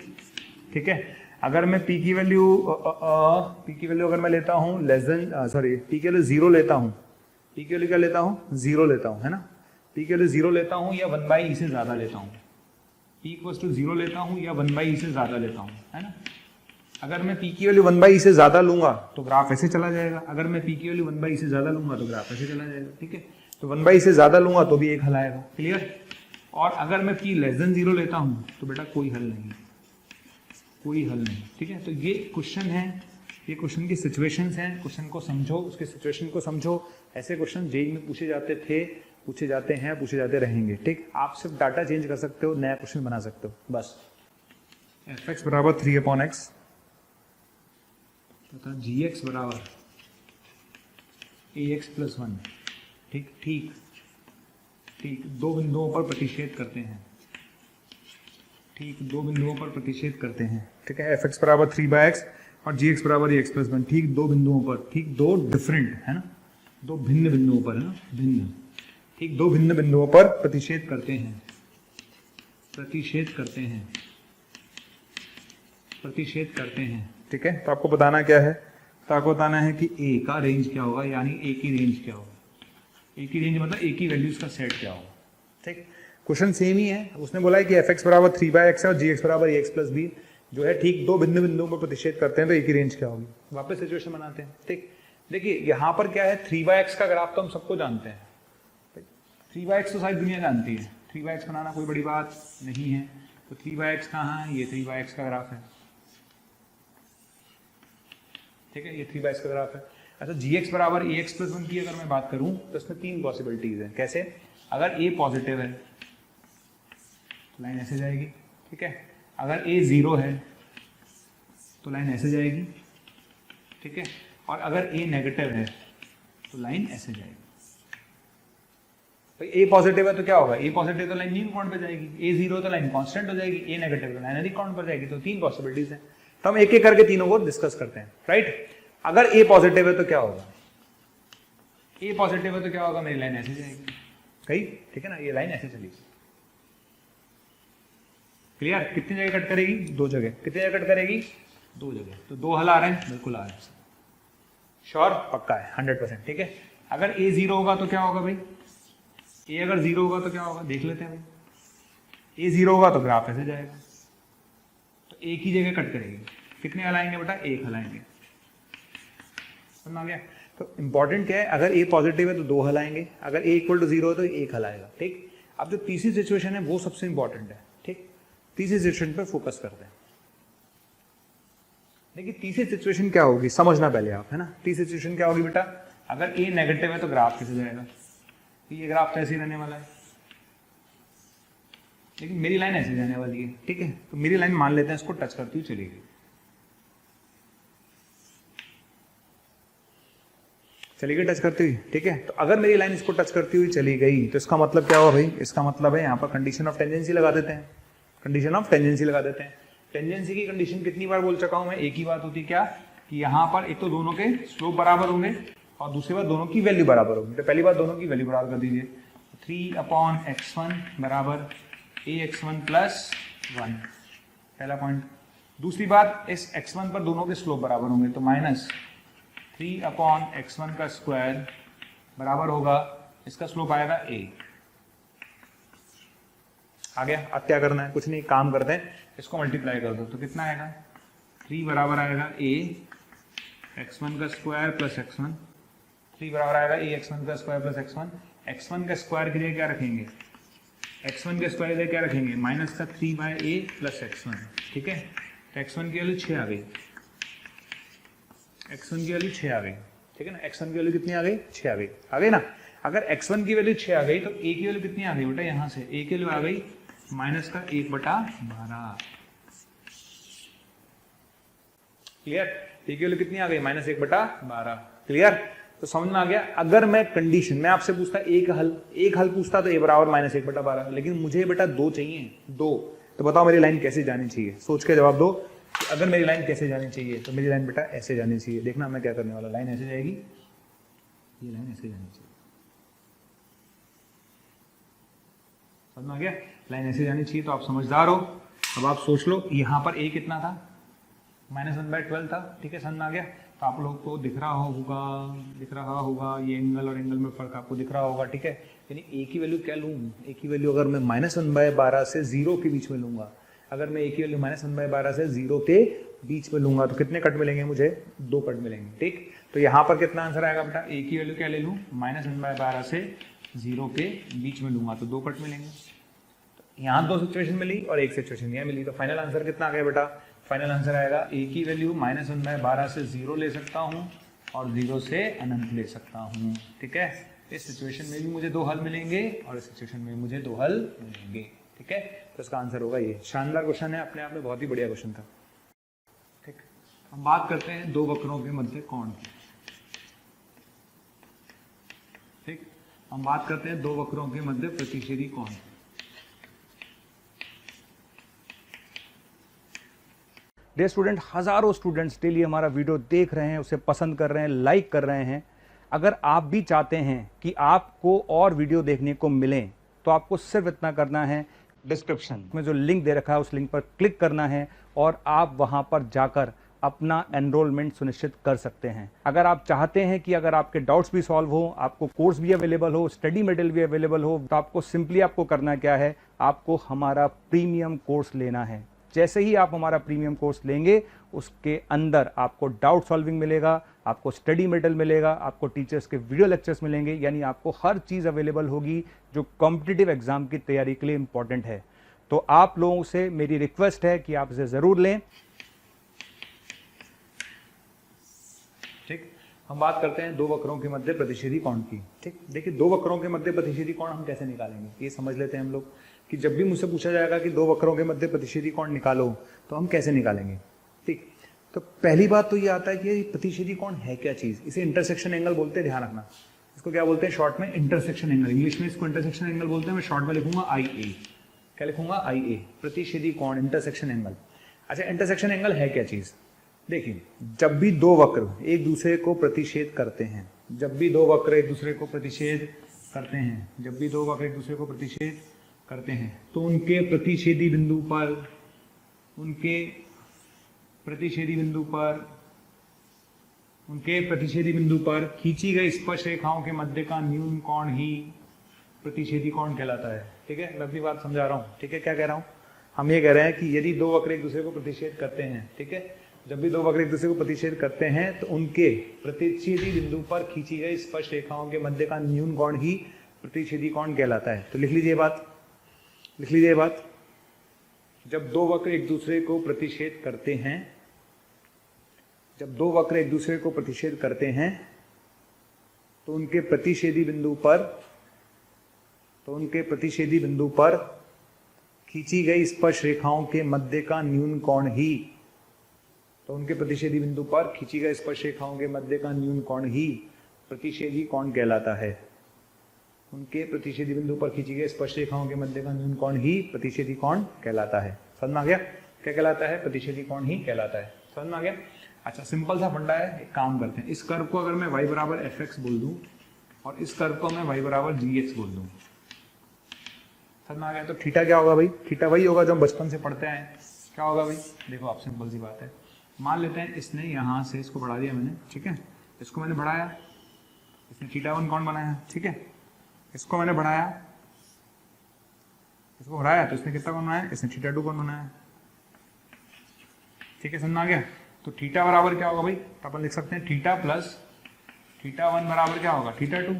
ठीक है। अगर मैं पी की वैल्यू अगर मैं लेता हूँ पी की वैल्यू 0 लेता हूँ, पी की वैल्यू क्या लेता हूँ, 0 लेता हूँ, है ना। पी की वैल्यू 0 लेता हूँ या 1/e से ज्यादा लेता हूँ, पी इक्वल टू 0 लेता हूँ या 1/e से ज्यादा लेता हूँ, है ना। अगर मैं पी की वैल्यू 1/e से ज्यादा लूंगा तो ग्राफ ऐसे चला जाएगा, अगर मैं पी की वैल्यू 1/e से ज्यादा लूंगा तो ग्राफ ऐसे चला जाएगा, ठीक है। तो 1/e से ज्यादा लूंगा तो भी एक हल आएगा, क्लियर। और अगर मैं p लेस देन 0 लेता हूँ तो बेटा कोई हल नहीं, कोई हल नहीं, ठीक है। तो ये क्वेश्चन है, ये क्वेश्चन की सिचुएशंस हैं, क्वेश्चन को समझो, उसके सिचुएशन को समझो। ऐसे क्वेश्चन जेई में पूछे जाते थे, पूछे जाते हैं, पूछे जाते रहेंगे, ठीक। आप सिर्फ डाटा चेंज कर सकते हो, नया क्वेश्चन बना सकते हो बस। fx बराबर 3/x तथा gx बराबर ax + 1, ठीक ठीक ठीक, दो बिंदुओं पर प्रतिच्छेद करते हैं, ठीक, दो बिंदुओं पर प्रतिच्छेद करते हैं, ठीक है। fx बराबर 3/x और gx बराबर ax + 1, ठीक, दो बिंदुओं पर, ठीक, दो डिफरेंट, है ना, दो भिन्न बिंदुओं पर, है ना, भिन्न, ठीक, दो भिन्न बिंदुओं पर प्रतिच्छेद करते हैं, प्रतिच्छेद करते हैं, प्रतिच्छेद करते हैं, ठीक है। तो आपको बताना क्या है, तो आपको बताना है कि a का रेंज क्या होगा, यानी a की रेंज क्या होगा, a की रेंज मतलब a की वैल्यूज का सेट क्या होगा, ठीक। क्वेश्चन सेम ही है, उसने बोला है कि fx बराबर 3/x है और gx बराबर ax + b जो है, ठीक, दो भिन्न बिंदुओं पर प्रतिच्छेद करते हैं, तो a की रेंज क्या होगी। वापस सिचुएशन बनाते हैं, ठीक। देखिए यहाँ पर क्या है, 3/x का ग्राफ तो हम सबको जानते हैं, 3/x तो सारी दुनिया जानती है, 3/x बनाना कोई बड़ी बात नहीं है। तो 3/x कहाँ है, ये 3/x का ग्राफ है, ठीक है, ये 3/x का ग्राफ है। अच्छा, gx बराबर ax + 1 की अगर मैं बात करूं तो इसमें तीन पॉसिबिलिटीज है। कैसे, अगर a पॉजिटिव है तो लाइन ऐसे जाएगी, ठीक है। अगर a 0 है तो लाइन ऐसे जाएगी, ठीक है। और अगर a नेगेटिव है तो लाइन ऐसे जाएगी। तो a पॉजिटिव है तो क्या होगा, a पॉजिटिव तो लाइन न्यू काउंट पे जाएगी, a 0 तो लाइन कांस्टेंट हो जाएगी, a नेगेटिव तो लाइन अधिक काउंट पर जाएगी। तो तीन पॉसिबिलिटीज है, तो हम एक एक करके तीनों को डिस्कस करते हैं, राइट। अगर a पॉजिटिव है तो क्या होगा, a पॉजिटिव है तो क्या होगा, मेरी लाइन ऐसे जाएगी कहीं, ठीक है ना, ये लाइन ऐसे चलेगी, क्लियर। कितनी जगह कट करेगी, दो जगह, कितनी जगह कट करेगी, दो जगह। तो दो हल आ रहे हैं, बिल्कुल आ रहे हैं, श्योर, पक्का है, 100%, ठीक है। अगर a 0 होगा तो क्या होगा भाई, a अगर 0 होगा तो क्या होगा, देख लेते हैं भाई। a 0 होगा तो ग्राफ ऐसे जाएगा, तो एक ही जगह कट करेगी, कितने हल आएंगे बेटा, एक हल आएंगे, समझ आ गया। तो इंपॉर्टेंट क्या है, अगर a पॉजिटिव है तो दो हल आएंगे, अगर a = 0 है तो एक हल आएगा, ठीक। अब जो तीसरी सिचुएशन है वो सबसे इंपॉर्टेंट है, ठीक। तीसरी सिचुएशन पे फोकस करते हैं। देखिए तीसरी सिचुएशन क्या होगी, समझना पहले आप, है ना। तीसरी सिचुएशन क्या होगी बेटा, अगर a नेगेटिव है तो ग्राफ कैसे जाएगा, तो ये ग्राफ कैसे रहने वाला है, लेकिन मेरी लाइन ऐसे जाने वाली है, ठीक है। तो मेरी लाइन मान लेते हैं इसको टच करती हुई चली गई, चली गई टच करती हुई, ठीक है। तो अगर मेरी लाइन इसको टच करती हुई चली गई तो इसका मतलब क्या हुआ भाई, इसका मतलब है यहाँ पर कंडीशन ऑफ टेंजेंसी लगा देते हैं, कंडीशन ऑफ टेंजेंसी लगा देते हैं। टेंजेंसी की कंडीशन कितनी बार बोल चुका हूं मैं, एक ही बात होती क्या, कि यहाँ पर एक तो दोनों के स्लोप बराबर होंगे और दूसरी बात दोनों की वैल्यू बराबर होगी। तो पहली बात दोनों की वैल्यू बराबर कर दीजिए, 3/x1 बराबर ax1 + 1, पहला पॉइंट। दूसरी बात, इस x1 पर दोनों के स्लोप बराबर होंगे, तो -3/x1 का स्क्वायर बराबर होगा, इसका स्लोप आएगा a। आ गया। अब क्या करना है, कुछ नहीं, काम करते हैं, इसको मल्टीप्लाई कर दो तो कितना आएगा, 3 बराबर आएगा ax1 का स्क्वायर + x1, 3 बराबर आएगा ax1 का स्क्वायर + x1। x1 का स्क्वायर के लिए क्या रखेंगे, x1 के स्क्वायर के लिए क्या रखेंगे, -3/a + x1, ठीक है। तो x1 की वैल्यू 6 आ गई, x1 की वैल्यू 6 आ गई, ठीक है ना। x1 की वैल्यू कितनी आ गई, 6 आ गई, आ गई ना। अगर x1 की वैल्यू 6 आ गई तो a की वैल्यू कितनी आ गई बेटा, यहाँ से a की वैल्यू आ गई -1/12, क्लियर। a की वैल्यू कितनी आ गई, -1/12, क्लियर। तो समझ में आ गया। अगर मैं कंडीशन में आपसे पूछता एक हल पूछता तो a बराबर -1/12, लेकिन मुझे बेटा दो चाहिए, दो। तो बताओ मेरी लाइन कैसे जानी चाहिए, सोच के जवाब दो कि अगर मेरी लाइन कैसे जानी चाहिए, तो मेरी लाइन बेटा ऐसे जानी चाहिए। देखना मैं क्या करने वाला, लाइन ऐसे जाएगी, ये लाइन ऐसे जानी चाहिए, समझ में आ गया। लाइन ऐसे जानी चाहिए, तो आप समझदार हो। अब आप सोच लो, यहाँ पर a कितना था, -1/12 था, ठीक है, सन आ गया। तो आप लोग को दिख रहा होगा ये एंगल और एंगल में फर्क आपको दिख रहा होगा, ठीक है। यानी a की वैल्यू क्या लूँ, a की वैल्यू अगर मैं -1/12 से 0 के बीच में लूंगा, अगर मैं a की वैल्यू -1/12 से 0 के बीच में लूंगा तो कितने कट मिलेंगे मुझे, 2 कट मिलेंगे, ठीक। तो यहाँ पर कितना आंसर आएगा बेटा, a की वैल्यू क्या ले लूँ, -1/12 से 0 के बीच में लूंगा तो 2 कट मिलेंगे। तो यहाँ 2 सिचुएशन मिली और 1 सिचुएशन यहाँ मिली, तो फाइनल आंसर कितना आ गया बेटा, फाइनल आंसर आएगा a की वैल्यू -1/12 से 0 ले सकता हूँ और 0 से अनंत ले सकता हूँ, ठीक है। इस सिचुएशन में भी मुझे 2 हल मिलेंगे और इस सिचुएशन में मुझे 2 हल मिलेंगे, ठीक है। तो इसका आंसर होगा ये। शानदार क्वेश्चन है, अपने आप में बहुत ही बढ़िया क्वेश्चन था, ठीक। हम बात करते हैं 2 वक्रों के मध्य कोण की, ठीक। हम बात करते हैं 2 वक्रों के मध्य प्रतिच्छेदी कोण। डियर स्टूडेंट, हज़ारों स्टूडेंट्स डेली हमारा वीडियो देख रहे हैं, उसे पसंद कर रहे हैं, लाइक कर रहे हैं। अगर आप भी चाहते हैं कि आपको और वीडियो देखने को मिलें तो आपको सिर्फ इतना करना है, डिस्क्रिप्शन में जो लिंक दे रखा है उस लिंक पर क्लिक करना है और आप वहां पर जाकर अपना एनरोलमेंट सुनिश्चित कर सकते हैं। अगर आप चाहते हैं कि अगर आपके डाउट्स भी सॉल्व हो, आपको कोर्स भी अवेलेबल हो, स्टडी मटेरियल भी अवेलेबल हो, तो आपको सिंपली आपको करना क्या है, आपको हमारा प्रीमियम कोर्स लेना है। जैसे ही आप हमारा प्रीमियम कोर्स लेंगे उसके अंदर आपको डाउट सॉल्विंग मिलेगा, आपको स्टडी मटेरियल मिलेगा, आपको टीचर्स के वीडियो लेक्चर्स मिलेंगे, यानी आपको हर चीज़ अवेलेबल होगी जो कॉम्पिटिटिव एग्जाम की तैयारी के लिए इंपॉर्टेंट है। तो आप लोगों से मेरी रिक्वेस्ट है कि आप इसे ज़रूर लें, ठीक। हम बात करते हैं 2 वक्रों के मध्य प्रतिच्छेदी कोण की, ठीक। देखिए 2 वक्रों के मध्य प्रतिच्छेदी कोण हम कैसे निकालेंगे, ये समझ लेते हैं हम लोग कि जब भी मुझसे पूछा जाएगा कि 2 वक्रों के मध्य प्रतिच्छेदी कोण निकालो तो हम कैसे निकालेंगे, ठीक। तो पहली बात तो ये आता है कि प्रतिच्छेदी कोण है क्या चीज़, इसे इंटरसेक्शन एंगल बोलते हैं, ध्यान रखना। इसको क्या बोलते हैं शॉर्ट में, इंटरसेक्शन एंगल, इंग्लिश में इसको इंटरसेक्शन एंगल बोलते हैं। मैं शॉर्ट में लिखूंगा IA, क्या लिखूंगा, IA, प्रतिच्छेदी कोण, इंटरसेक्शन एंगल। अच्छा, इंटरसेक्शन एंगल है क्या चीज़, देखिए जब भी 2 वक्र एक दूसरे को प्रतिच्छेद करते हैं, जब भी 2 वक्र एक दूसरे को प्रतिच्छेद करते हैं, जब भी 2 वक्र एक दूसरे को प्रतिच्छेद करते हैं तो उनके प्रतिच्छेदी बिंदु पर, उनके प्रतिच्छेदी बिंदु पर खींची गई स्पर्श रेखाओं के मध्य का न्यून कोण ही प्रतिच्छेदी कोण कहलाता है, ठीक है। मैं अपनी बात समझा रहा हूँ, ठीक है। क्या कह रहा हूँ, हम ये कह रहे हैं कि यदि 2 वक्र एक दूसरे को प्रतिच्छेद करते हैं, ठीक है, जब भी 2 वक्र एक दूसरे को प्रतिच्छेद करते हैं तो उनके प्रतिच्छेदी बिंदु पर खींची गई स्पर्श रेखाओं के मध्य का न्यून कोण ही प्रतिच्छेदी कोण कहलाता है। तो लिख लीजिए बात, जब 2 वक्र एक दूसरे को प्रतिच्छेद करते हैं, जब 2 वक्र एक दूसरे को प्रतिच्छेद करते हैं तो उनके प्रतिच्छेदी बिंदु पर खींची गई स्पर्श रेखाओं के मध्य का न्यून कोण ही, तो उनके प्रतिच्छेदी बिंदु पर खींची गई स्पर्श रेखाओं के मध्य का न्यून कोण ही प्रतिच्छेदी कोण कहलाता है। उनके प्रतिच्छेदी बिंदु पर खींची गई स्पर्श रेखाओं के मध्य का न्यून कोण ही प्रतिच्छेदी कोण कहलाता है। समझ में आ गया, क्या कहलाता है, प्रतिच्छेदी कोण ही कहलाता है। समझ में आ गया। अच्छा, सिंपल सा फंडा है, एक काम करते हैं, इस कर्व को अगर मैं y बराबर fx बोल दूं और इस कर्व को मैं y बराबर gx बोल दूं, समझ में आ गया। तो थीटा क्या होगा भाई, थीटा वही होगा जो हम बचपन से पढ़ते आए हैं। क्या होगा भाई, देखो आप, सिंपल सी बात है, मान लेते हैं इसने यहाँ से इसको बढ़ा दिया मैंने, ठीक है, इसको मैंने बढ़ाया, इसने θ1 कोण बनाया, ठीक है, इसको मैंने बढ़ाया, इसको बढ़ाया तो इसने कितना कोण बनाया, इसने θ2 कोण बनाया, ठीक है। समझ में आ गया। तो थीटा बराबर क्या होगा भाई, तो अपन लिख सकते हैं थीटा प्लस θ1 बराबर क्या होगा, θ2,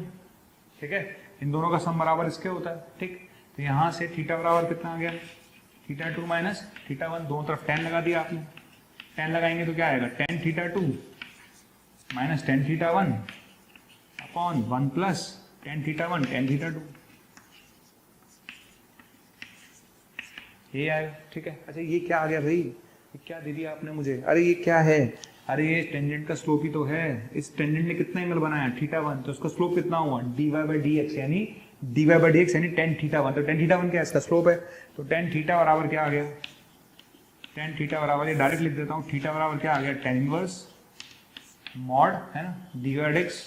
ठीक है। इन दोनों का सम बराबर इसके होता है, ठीक। तो यहाँ से थीटा बराबर कितना आ गया, θ2 माइनस θ1, दोनों तरफ tan लगा दिया आपने, tan लगाएंगे तो क्या आएगा, tan θ2 minus tan θ1 upon 1 plus tan θ1 tan θ2, ये आएगा, ठीक है। अच्छा, ये क्या आ गया भाई, ये क्या दे दिया आपने मुझे, अरे ये क्या है, अरे ये टेंजेंट का स्लोप ही तो है। इस टेंजेंट ने कितना एंगल बनाया, θ1, तो उसका स्लोप कितना हुआ, dy/dx, यानी dy/dx यानी tan θ1, तो tan θ1 क्या है, इसका स्लोप है। तो tan θ बराबर क्या आ गया, tan θ बराबर, ये डायरेक्ट लिख देता हूँ, θ बराबर क्या आ गया, tan इनवर्स मॉड, है ना, dy/dx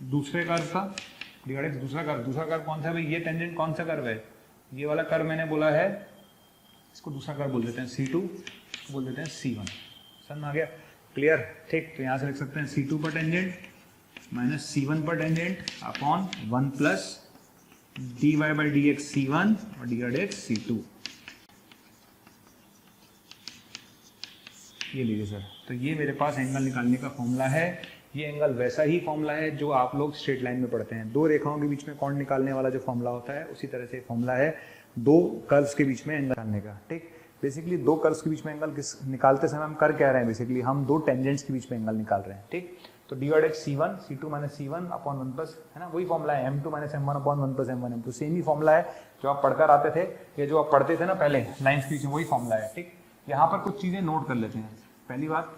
दूसरे कर्व का, dy/dx दूसरा कर्व कौन सा है भाई, ये टेंजेंट कौन सा कर्व है, ये वाला कर्व मैंने बोला है, इसको दूसरा कर्व बोल देते हैं C2, बोल देते हैं C1। समझ में आ गया? क्लियर? ठीक, तो यहाँ से लिख सकते हैं C2 पर टेंजेंट माइनस C1 पर tangent upon 1 plus dy by dx C1 और dx C2। ये लीजिए सर, तो ये मेरे पास एंगल निकालने का फॉर्मूला है। ये एंगल वैसा ही फॉर्मूला है जो आप लोग स्ट्रेट लाइन में पढ़ते हैं। दो रेखाओं के बीच में कोण निकालने वाला जो फॉर्मूला होता है, उसी तरह से फॉर्मूला है दो कर्व्स के बीच में एंगल निकालने का। ठीक, बेसिकली दो कर्व्स के बीच में एंगल किस निकालते समय हम कर क्या रहे हैं, बेसिकली हम दो टेंजेंट्स के बीच में एंगल निकाल रहे हैं। ठीक, तो D of C1 C2 minus C1 upon 1 plus, है ना, वही फॉर्मूला है M2 minus M1 upon 1 plus M1 M2। Same ही फॉर्मूला है जो आप पढ़कर आते थे, ये जो आप पढ़ते थे ना पहले लाइन्स के बीच में, वही फॉर्मूला है। ठीक, यहाँ पर कुछ चीजें नोट कर लेते हैं। पहली बात,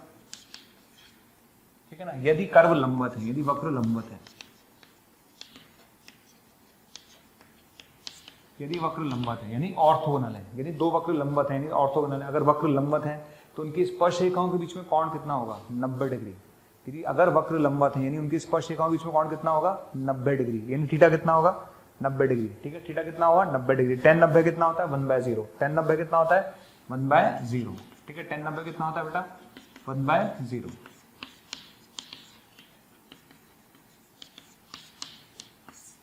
ठीक है ना, यदि कर्व लंबवत है, यदि वक्र लंबवत है, यदि वक्र लंबवत है यानी ऑर्थोगोनल है, यदि दो वक्र लंबवत है यानी ऑर्थोगोनल है। अगर वक्र लंबवत है तो उनकी स्पर्श रेखाओं के बीच में कोण कितना होगा, 90 डिग्री। यदि अगर वक्र लंबवत है यानी उनकी स्पर्श रेखाओं के बीच में कोण कितना होगा, 90 डिग्री, यानी थीटा कितना होगा, 90 डिग्री। ठीक है, थीटा कितना होगा, 90 डिग्री। tan 90 कितना होता है, 1/0। tan 90 कितना होता है, 1/0। ठीक है, tan 90 कितना होता है बेटा, 1/0।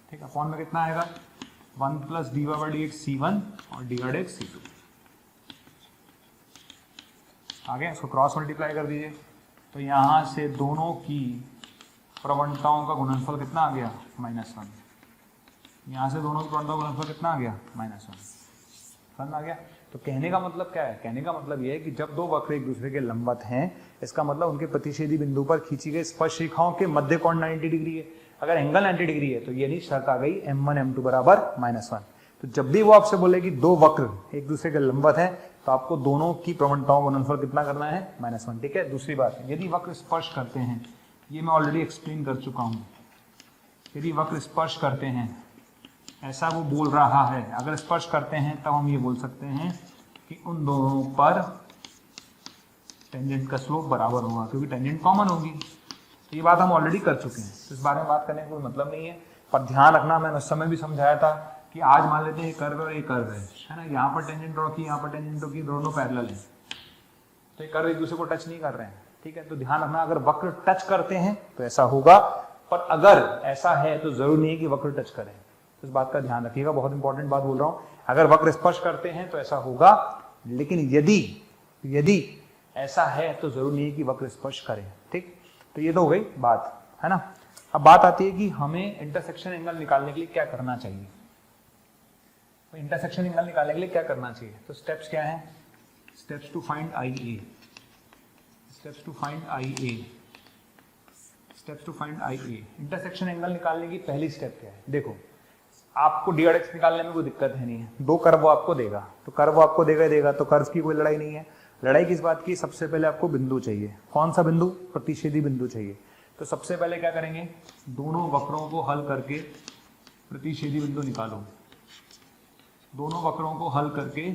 ठीक है, अपॉन में कितना आएगा, 1 plus dy by dx C1 और dx C2। आगे इसको क्रॉस मल्टीप्लाई कर दीजिए, तो यहाँ से दोनों की प्रवणताओं का गुणनफल कितना आ गया, -1। यहाँ से दोनों की प्रवणताओं का गुणनफल कितना आ गया, -1। समझ आ गया? तो कहने का मतलब क्या है, कहने का मतलब यह है कि जब दो वक्र एक दूसरे के लंबवत हैं, इसका मतलब उनके प्रतिच्छेदी बिंदु पर खींची गई स्पर्श रेखाओं के मध्य कोण 90 डिग्री है। अगर एंगल 90 डिग्री है तो ये नहीं शर्त आ गई M1 M2 बराबर -1। तो जब भी वो आपसे बोले कि दो वक्र एक दूसरे के लंबवत हैं, तो आपको दोनों की प्रवणताओं का गुणनफल कितना करना है, -1। ठीक है, दूसरी बात, यदि वक्र स्पर्श करते हैं, ये मैं ऑलरेडी एक्सप्लेन कर चुका हूँ। यदि वक्र स्पर्श करते हैं, ऐसा वो बोल रहा है, अगर स्पर्श करते हैं तब हम ये बोल सकते हैं कि उन दोनों पर टेंजेंट का स्लोप बराबर होगा, क्योंकि टेंजेंट कॉमन होगी। तो ये बात हम ऑलरेडी कर चुके हैं, तो इस बारे में बात करने का कोई मतलब नहीं है। पर ध्यान रखना, मैंने उस समय भी समझाया था कि आज मान लेते हैं ये कर्व और ये कर्व है ना, यहाँ पर टेंजेंट ड्रॉ की, यहाँ पर टेंजेंट ड्रॉ की, दोनों पैरेलल है, तो ये कर्व एक दूसरे को टच नहीं कर रहे हैं। ठीक है, तो ध्यान रखना, अगर वक्र टच करते हैं तो ऐसा होगा, पर अगर ऐसा है तो जरूरी नहीं है कि वक्र टच करें। तो इस बात का ध्यान रखिएगा, बहुत इंपॉर्टेंट बात बोल रहा हूँ। अगर वक्र स्पर्श करते हैं तो ऐसा होगा, लेकिन यदि ऐसा है तो जरूरी नहीं है कि वक्र स्पर्श करें। ठीक, तो ये तो हो गई बात, है ना। अब बात आती है कि हमें इंटरसेक्शन एंगल निकालने के लिए क्या करना चाहिए। तो इंटरसेक्शन एंगल निकालने के लिए क्या करना चाहिए, तो स्टेप्स क्या हैं, steps to find IA, steps to find IA, steps to find IA। Intersection angle निकालने की पहली स्टेप क्या है, देखो आपको dx निकालने में कोई दिक्कत है नहीं है, दो कर्व आपको देगा, तो कर्व आपको देगा ही देगा, तो कर्व की कोई लड़ाई नहीं है। लड़ाई किस बात की, सबसे पहले आपको बिंदु चाहिए। कौन सा बिंदु, प्रतिच्छेदी बिंदु चाहिए। तो सबसे पहले क्या करेंगे, दोनों वक्रों को हल करके प्रतिच्छेदी बिंदु निकालो। दोनों वक्रों को हल करके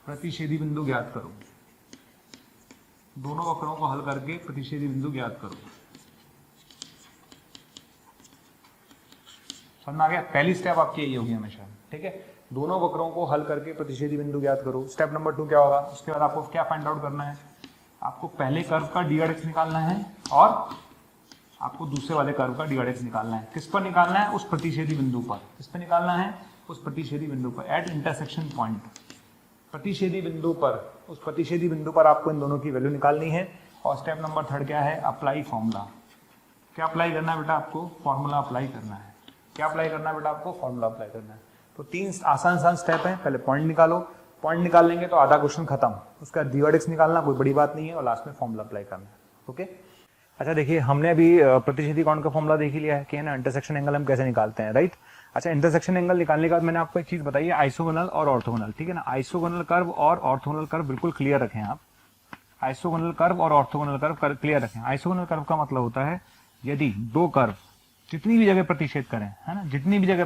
प्रतिच्छेदी बिंदु ज्ञात करो। दोनों वक्रों को हल करके प्रतिच्छेदी बिंदु ज्ञात करो। समझ आ गया? पहली स्टेप आपकी यही होगी हमेशा। ठीक है, दोनों वक्रों को हल करके प्रतिच्छेदी बिंदु ज्ञात करो। स्टेप नंबर 2 क्या होगा, उसके बाद आपको क्या फाइंड आउट करना है, आपको पहले कर्व का dx निकालना है और आपको दूसरे वाले कर्व का dx निकालना है। किस पर निकालना है, उस प्रतिच्छेदी बिंदु पर। किस पर निकालना है, उस प्रतिच्छेदी बिंदु पर, एट इंटरसेक्शन पॉइंट। प्रतिच्छेदी बिंदु पर, उस प्रतिच्छेदी बिंदु पर आपको इन दोनों की वैल्यू निकालनी है। और स्टेप नंबर 3 क्या है, अप्लाई फॉर्मूला। क्या अप्लाई करना है बेटा, आपको फॉर्मूला अप्लाई करना है। क्या अप्लाई करना है बेटा, आपको फॉर्मूला अप्लाई करना है। तो 3 आसान स्टेप हैं, पहले पॉइंट निकालो, पॉइंट निकाल लेंगे तो आधा क्वेश्चन खत्म। उसका dx निकालना कोई बड़ी बात नहीं है, और लास्ट में फॉर्मूला अप्लाई करना है। ओके, अच्छा देखिए, हमने अभी प्रतिच्छेदी कोण का फॉर्मूला देख ही लिया है कि ना इंटरसेक्शन एंगल हम कैसे निकालते हैं, राइट। अच्छा, इंटरसेक्शन एंगल निकालने के बाद मैंने आपको एक चीज बताई है, आइसोगोनल और ऑर्थोगोनल। ठीक है ना, आइसोगोनल कर्व और ऑर्थोगोनल कर्व बिल्कुल क्लियर रखें आप। आइसोगोनल कर्व और ऑर्थोगोनल कर्व क्लियर रखें। आइसोगोनल कर्व का मतलब होता है यदि दो कर्व जितनी भी जगह प्रतिच्छेद करें, है ना, जितनी भी जगह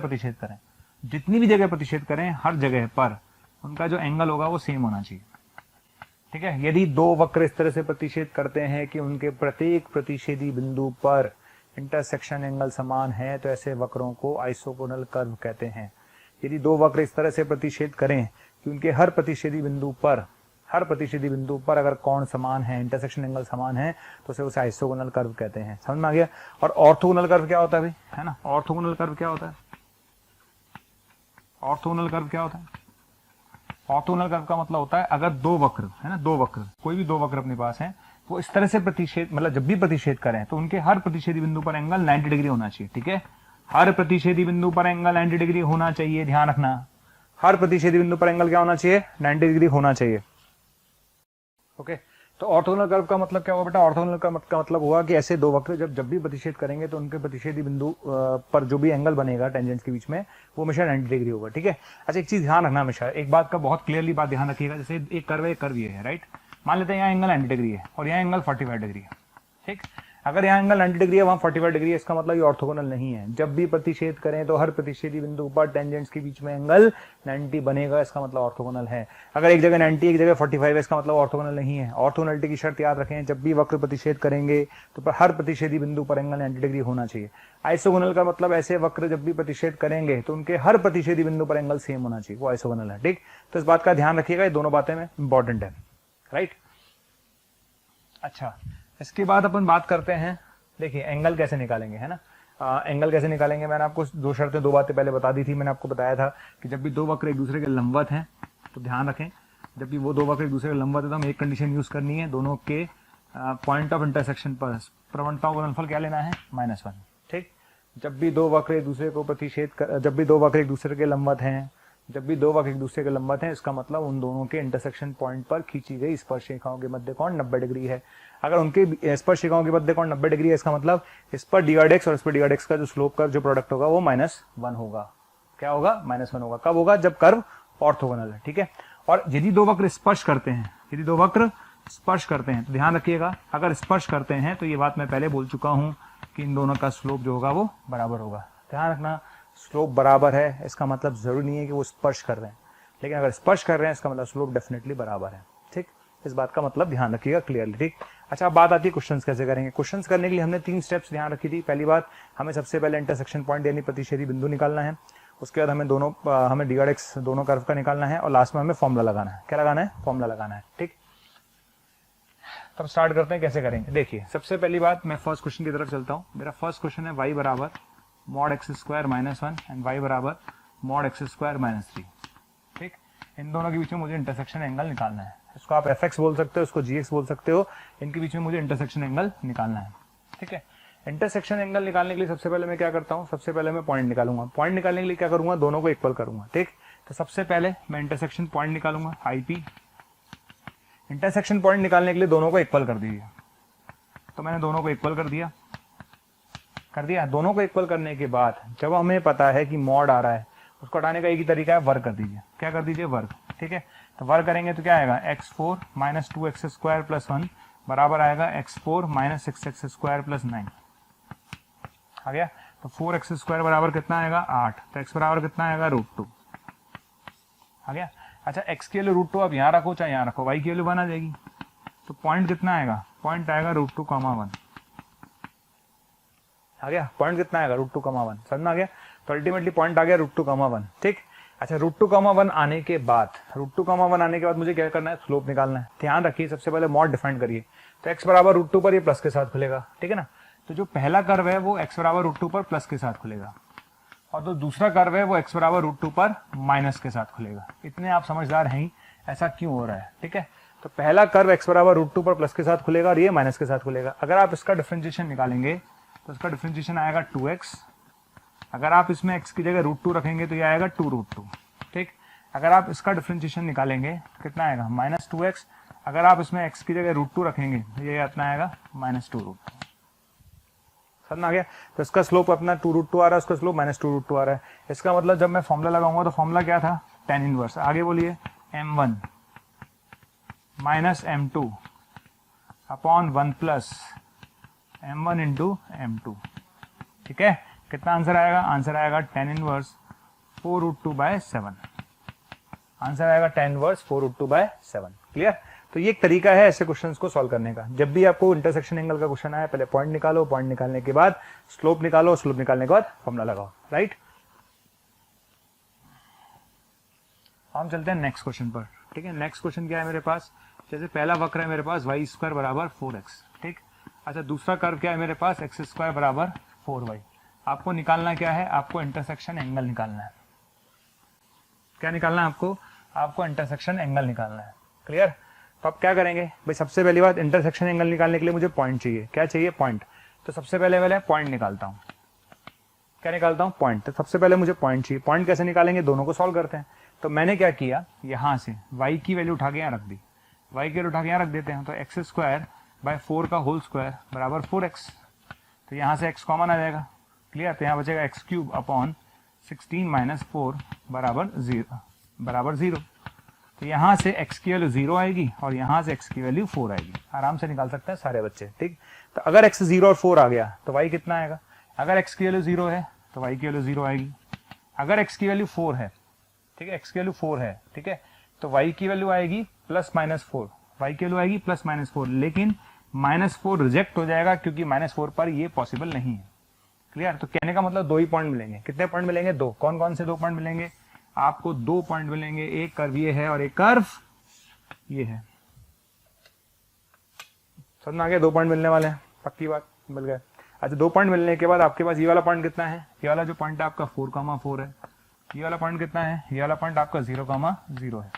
प्रतिच्छेद करें, हर जगह पर उनका जो एंगल होगा वो सेम होना चाहिए। ठीक है, यदि दो वक्र इस तरह से प्रतिच्छेद करते हैं कि उनके प्रत्येक प्रतिच्छेदी बिंदु पर इंटरसेक्शन एंगल समान है, तो ऐसे वक्रों को आइसोगोनल कर्व कहते हैं। यदि दो वक्र इस तरह से प्रतिच्छेद करें कि उनके हर प्रतिच्छेदी बिंदु पर अगर कोण समान है, इंटरसेक्शन एंगल समान है, तो उसे आइसोगोनल कर्व कहते हैं। समझ में आ गया? और ऑर्थोगोनल कर्व क्या होता है भाई, है ना? ऑर्थोगोनल कर्व क्या होता है? ऑर्थोगोनल कर्व क्या होता है? ऑर्थोगोनल कर्व का मतलब होता है अगर दो वक्र, है ना, दो वक्र, कोई भी दो वक्र अपने पास है, वो इस तरह से प्रतिच्छेद, मतलब जब भी प्रतिच्छेद करें तो उनके हर प्रतिच्छेदी बिंदु पर एंगल 90 डिग्री होना चाहिए। ठीक है, हर प्रतिच्छेदी बिंदु पर एंगल 90 डिग्री होना चाहिए, ध्यान रखना। हर प्रतिच्छेदी बिंदु पर एंगल क्या होना चाहिए? 90 डिग्री होना चाहिए। ओके, तो ऑर्थोगोनल कर्व का मतलब क्या हुआ बेटा? ऑर्थोगोनल का मतलब हुआ कि ऐसे दो वक्र जब भी प्रतिच्छेद करेंगे तो उनके प्रतिच्छेदी बिंदु पर जो भी एंगल बनेगा टेंजेंट्स के बीच में, वो हमेशा 90 डिग्री होगा। ठीक है, अच्छा एक चीज ध्यान रखना, हमेशा एक बात का बहुत क्लियरली बात ध्यान रखिएगा। जैसे एक कर्व है, एक कर्व ये है, राइट? मान लेते हैं यहाँ एंगल 90 डिग्री है और यहाँ एंगल 45 डिग्री है। ठीक, अगर यहाँ एंगल 90 डिग्री है, वहाँ 45 डिग्री है, इसका मतलब ये ऑर्थोगोनल नहीं है। जब भी प्रतिच्छेद करें तो हर प्रतिच्छेदी बिंदु पर टेंजेंट्स के बीच में एंगल 90 बनेगा, इसका मतलब ऑर्थोगोनल है। अगर एक जगह 90 एक जगह 45 है, इसका मतलब ऑर्थोगोनल नहीं है। ऑर्थोगोनलिटी की शर्त याद रखें, जब भी वक्र प्रतिच्छेद करेंगे तो हर प्रतिच्छेदी बिंदु पर एंगल 90 डिग्री होना चाहिए। आइसोगोनल का मतलब ऐसे वक्र जब भी प्रतिच्छेद करेंगे तो उनके हर प्रतिच्छेदी बिंदु पर एंगल सेम होना चाहिए, वो आइसोगोनल है। ठीक, तो इस बात का ध्यान रखिएगा, ये दोनों बातें में इंपॉर्टेंट है, राइट? अच्छा, इसके बाद अपन बात करते हैं, देखिए एंगल कैसे निकालेंगे, है ना? एंगल कैसे निकालेंगे, मैंने आपको दो शर्तें, दो बातें पहले बता दी थी। मैंने आपको बताया था कि जब भी दो वक्र एक दूसरे के लंबवत हैं, तो ध्यान रखें, जब भी वो दो वक्र एक दूसरे के लंबवत है तो हम एक कंडीशन यूज करनी है, दोनों के पॉइंट ऑफ इंटरसेक्शन पर प्रवणताओं का गुणनफल क्या लेना है? -1। ठीक, जब भी दो वक्र एक दूसरे को जब भी दो वक्र एक दूसरे के लंबवत हैं, जब भी दो वक्र एक दूसरे के लंबवत हैं, इसका मतलब उन दोनों के इंटरसेक्शन पॉइंट पर खींची गई स्पर्शरेखाओं के मध्य कोण 90 डिग्री है। अगर उनके स्पर्शरेखाओं के मध्य कोण 90 डिग्री है, इसका मतलब इस पर डी/x और इस पर डी/x का जो स्लोप का जो प्रोडक्ट होगा वो -1 होगा। क्या होगा? -1 होगा। कब होगा? जब कर्व ऑर्थोगोनल है। ठीक है, और यदि दो वक्र स्पर्श करते हैं, यदि दो वक्र स्पर्श करते हैं तो ध्यान रखिएगा, अगर स्पर्श करते हैं तो ये बात मैं पहले बोल चुका हूं कि इन दोनों का स्लोप जो होगा वो बराबर होगा। ध्यान रखना, स्लोप बराबर है, इसका मतलब जरूरी नहीं है कि वो स्पर्श कर रहे हैं, लेकिन अगर स्पर्श कर रहे हैं इसका मतलब स्लोप डेफिनेटली बराबर है। ठीक, इस बात का मतलब ध्यान रखिएगा क्लियरली। ठीक, अच्छा अब बात आती है क्वेश्चंस कैसे करेंगे। क्वेश्चंस करने के लिए हमने 3 स्टेप्स ध्यान रखी थी। पहली बात, हमें सबसे पहले इंटरसेक्शन पॉइंट यानी प्रतिच्छेदी बिंदु निकालना है। उसके बाद हमें डी/x दोनों कर्व का निकालना है और लास्ट में हमें फॉर्मूला लगाना है। क्या लगाना है? फॉर्मूला लगाना है। ठीक, तब स्टार्ट करते हैं कैसे करेंगे। देखिए, सबसे पहली बात, मैं फर्स्ट क्वेश्चन की तरफ चलता हूँ। मेरा फर्स्ट क्वेश्चन है y बराबर mod x² -1 एंड y बराबर mod x² -3। ठीक, इन दोनों के बीच में मुझे इंटरसेक्शन एंगल निकालना है। इसको आप fx बोल सकते हो, इसको gx बोल सकते हो, इनके बीच में मुझे इंटरसेक्शन एंगल निकालना है। ठीक है, इंटरसेक्शन एंगल निकालने के लिए सबसे पहले मैं क्या करता हूँ, सबसे पहले मैं पॉइंट निकालूंगा। पॉइंट निकालने के लिए क्या करूंगा? दोनों को इक्वल करूंगा। ठीक, तो सबसे पहले मैं इंटरसेक्शन पॉइंट निकालूंगा, IP। इंटरसेक्शन पॉइंट निकालने के लिए दोनों को इक्वल कर दीजिए। तो मैंने दोनों को इक्वल कर दिया। दोनों को इक्वल करने के बाद जब हमें पता है कि मॉड आ रहा है, उसको हटाने का एक ही तरीका है, वर्ग कर दीजिए। क्या कर दीजिए? वर्ग। ठीक है, तो वर्ग करेंगे तो क्या आएगा? x4 - 2x² + 1 बराबर आएगा x4 - 6x² + 9। आ गया? तो 4x² बराबर कितना आएगा? 8। तो x बराबर कितना आएगा? √2। आ गया? अच्छा, x के लिए √2 आप यहाँ रखो चाहे यहाँ रखो, y के लिए 1 आ जाएगी। तो पॉइंट कितना आएगा? पॉइंट आएगा √2, 1। आ गया? पॉइंट कितना आएगा? √2, 1। समझ में आ गया? तो अल्टीमेटली पॉइंट आ गया √2, 1। ठीक, अच्छा √2, 1 आने के बाद मुझे क्या करना है? स्लोप निकालना है। ध्यान रखिए, सबसे पहले मॉड डिफाइन करिए। तो x बराबर √2 पर ये प्लस के साथ खुलेगा। ठीक है ना? तो जो पहला कर्व है वो x बराबर √2 पर प्लस के साथ खुलेगा, और जो दूसरा कर्व है वो x बराबर √2 पर माइनस के साथ खुलेगा। इतने आप समझदार हैं ही, ऐसा क्यों हो रहा है? ठीक है, तो पहला कर्व x बराबर √2 पर प्लस के साथ खुलेगा और ये माइनस के साथ खुलेगा। अगर आप इसका डिफरेंशिएशन निकालेंगे तो इसका डिफरेंशिएशन आएगा 2x। अगर आप इसमें x की जगह √2 रखेंगे तो ये आएगा 2√2। ठीक, अगर आप इसका डिफरेंशिएशन निकालेंगे तो कितना आएगा? -2x। अगर आप इसमें x की जगह √2 रखेंगे तो ये कितना आएगा? -2√2। समझ आ गया? तो इसका स्लोप अपना 2√2 आ रहा है, उसका स्लोप -2√2 आ रहा है। इसका मतलब जब मैं फॉर्मूला लगाऊंगा तो फॉर्मूला क्या था? tan inverse. आगे बोलिए, m1 - m2 upon 1 plus m1 into m2। ठीक है, कितना आंसर आएगा? आंसर आएगा tan इनवर्स 4√2/7। आंसर आएगा tan इनवर्स 4√2/7। क्लियर? तो ये एक तरीका है ऐसे क्वेश्चंस को सॉल्व करने का। जब भी आपको इंटरसेक्शन एंगल का क्वेश्चन आए, पहले पॉइंट निकालो, पॉइंट निकालने के बाद स्लोप निकालो, स्लोप निकालने के बाद फॉर्मूला लगाओ। राइट? हम चलते हैं नेक्स्ट क्वेश्चन पर। ठीक है, नेक्स्ट क्वेश्चन क्या है मेरे पास, जैसे पहला वक्र है मेरे पास वाई स्क्वायर बराबर 4x। ठीक, अच्छा दूसरा कर्व क्या है मेरे पास, एक्स स्क्वायर बराबर 4y। आपको निकालना क्या है, आपको इंटरसेक्शन एंगल निकालना है। क्या निकालना है आपको, आपको इंटरसेक्शन एंगल निकालना है। क्लियर, तो आप क्या करेंगे भाई, सबसे पहली बात इंटरसेक्शन एंगल निकालने के लिए मुझे पॉइंट चाहिए। क्या चाहिए, पॉइंट। तो सबसे पहले पॉइंट निकालता हूँ। क्या निकालता हूँ, पॉइंट। तो सबसे पहले मुझे पॉइंट चाहिए। पॉइंट कैसे निकालेंगे, दोनों को सॉल्व करते हैं। तो मैंने क्या किया, यहाँ से y की वैल्यू उठा के यहाँ रख दी, y की वैल्यू उठा के यहाँ रख देते हैं। तो एक्स स्क्वायर बाय 4 का होल स्क्वायर बराबर 4x। तो यहाँ से x कॉमन आ जाएगा। क्लियर, तो यहाँ बचेगा एक्स क्यूब अपॉन 16 माइनस 4 बराबर 0। तो यहाँ से x की वैल्यू 0 आएगी और यहाँ से x की वैल्यू 4 आएगी। आराम से निकाल सकते हैं सारे बच्चे। ठीक, तो अगर x 0 और 4 आ गया तो y कितना आएगा, अगर x की वैल्यू 0 है तो y की वैल्यू 0 आएगी। अगर x की वैल्यू 4 है, ठीक है, x की वैल्यू 4 है, ठीक है, तो y की वैल्यू आएगी प्लस माइनस 4, y की वैल्यू आएगी प्लस माइनस 4। लेकिन -4 रिजेक्ट हो जाएगा क्योंकि -4 पर ये पॉसिबल नहीं है। क्लियर, तो कहने का मतलब 2 ही पॉइंट मिलेंगे। कितने पॉइंट मिलेंगे, 2। कौन कौन से 2 पॉइंट मिलेंगे, आपको 2 पॉइंट मिलेंगे। एक कर्व ये है और एक कर्व ये है। समझ में आ गया, 2 पॉइंट मिलने वाले हैं, पक्की बात, मिल गए। अच्छा, 2 पॉइंट मिलने के बाद आपके पास ये वाला पॉइंट कितना है, ये वाला जो पॉइंट है आपका 4,4 है। ये वाला पॉइंट कितना है, ये वाला पॉइंट आपका 0,0 है।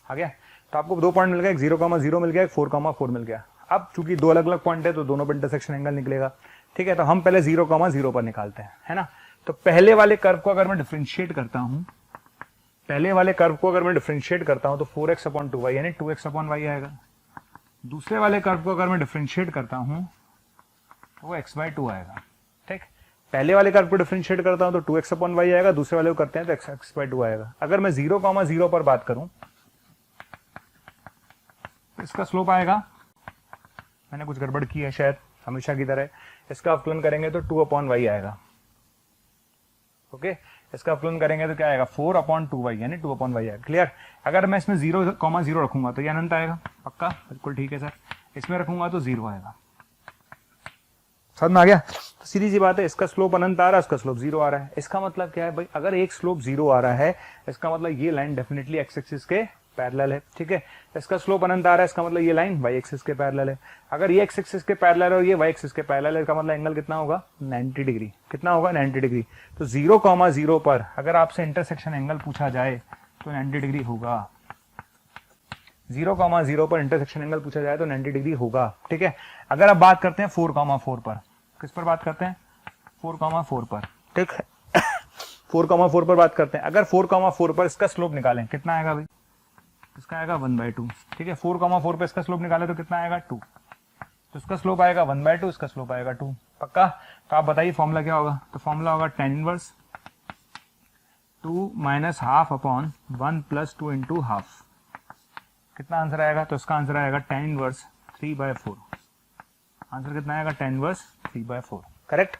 आ गया, तो आपको 2 पॉइंट मिल गया, एक 0,0 मिल गया, एक 4,4 मिल गया। अब चूंकि 2 अलग अलग पॉइंट है तो दोनों पर इंटरसेक्शन एंगल निकलेगा। ठीक है, तो हम पहले 0,0 पर निकालते हैं, है ना। तो पहले वाले कर्व को अगर मैं डिफरेंशिएट करता हूं, पहले वाले कर्व को अगर मैं डिफरेंशिएट करता हूं तो 4x अपॉन 2y यानी 2x अपॉन y आएगा। दूसरे वाले कर्व को अगर मैं डिफरेंशिएट करता हूं तो वो x/2 आएगा। ठीक, पहले वाले कर्व को डिफरेंशिएट करता हूं तो 2x अपॉन y आएगा, दूसरे वाले को करते हैं तो x/2 आएगा। अगर मैं 0,0 पर बात करूं तो इसका स्लोप आएगा, मैंने कुछ गड़बड़ की है शायद, हमेशा की तरह। इसका अवकलन करेंगे तो 2 अपॉन y आएगा। ओके, इसका अवकलन करेंगे तो क्या आएगा, 4 अपॉन 2y यानी 2 अपॉन y आएगा। क्लियर, अगर मैं इसमें 0,0 रखूंगा तो ये अनंत आएगा, पक्का, बिल्कुल ठीक है सर। इसमें रखूंगा तो 0 आएगा। समझ में आ गया, तो सीधी सी बात है, इसका स्लोप अनंत आ रहा है, इसका स्लोप 0 आ रहा है। इसका मतलब क्या है भाई, अगर एक स्लोप 0 आ रहा है इसका मतलब ये लाइन डेफिनेटली एक्स एक्सिस के पैरेलल है। ठीक है, इसका स्लोप अनंत आ रहा है, इसका मतलब ये लाइन वाई एक्सिस के पैरेलल है। अगर ये एक्स एक्सिस के पैरेलल है और ये वाई एक्सिस के पैरेलल है, इसका मतलब एंगल कितना होगा, 90 डिग्री। कितना होगा, 90 डिग्री। तो 0,0 पर अगर आपसे इंटरसेक्शन एंगल पूछा जाए तो 90 डिग्री होगा। 0,0 पर इंटरसेक्शन एंगल पूछा जाए तो 90 डिग्री होगा। ठीक है, अगर आप बात करते हैं 4,4 पर, किस पर बात करते हैं, 4,4 पर। ठीक है, 4,4 पर बात करते हैं। अगर 4,4 पर इसका स्लोप निकालें, कितना आएगा भाई, इसका आएगा 1/2। ठीक है, 4,4 पे इसका स्लोप निकाले तो कितना आएगा, 2। तो इसका स्लोप आएगा 1/2, इसका स्लोप आएगा 2, पक्का। तो आप बताइए फॉर्मूला क्या होगा, तो फॉर्मूला होगा tan inverse 2 minus half upon 1 plus 2 into half. कितना आंसर आएगा, तो इसका आंसर आएगा tan इनवर्स 3/4। आंसर कितना आएगा, tan इनवर्स 3/4। करेक्ट।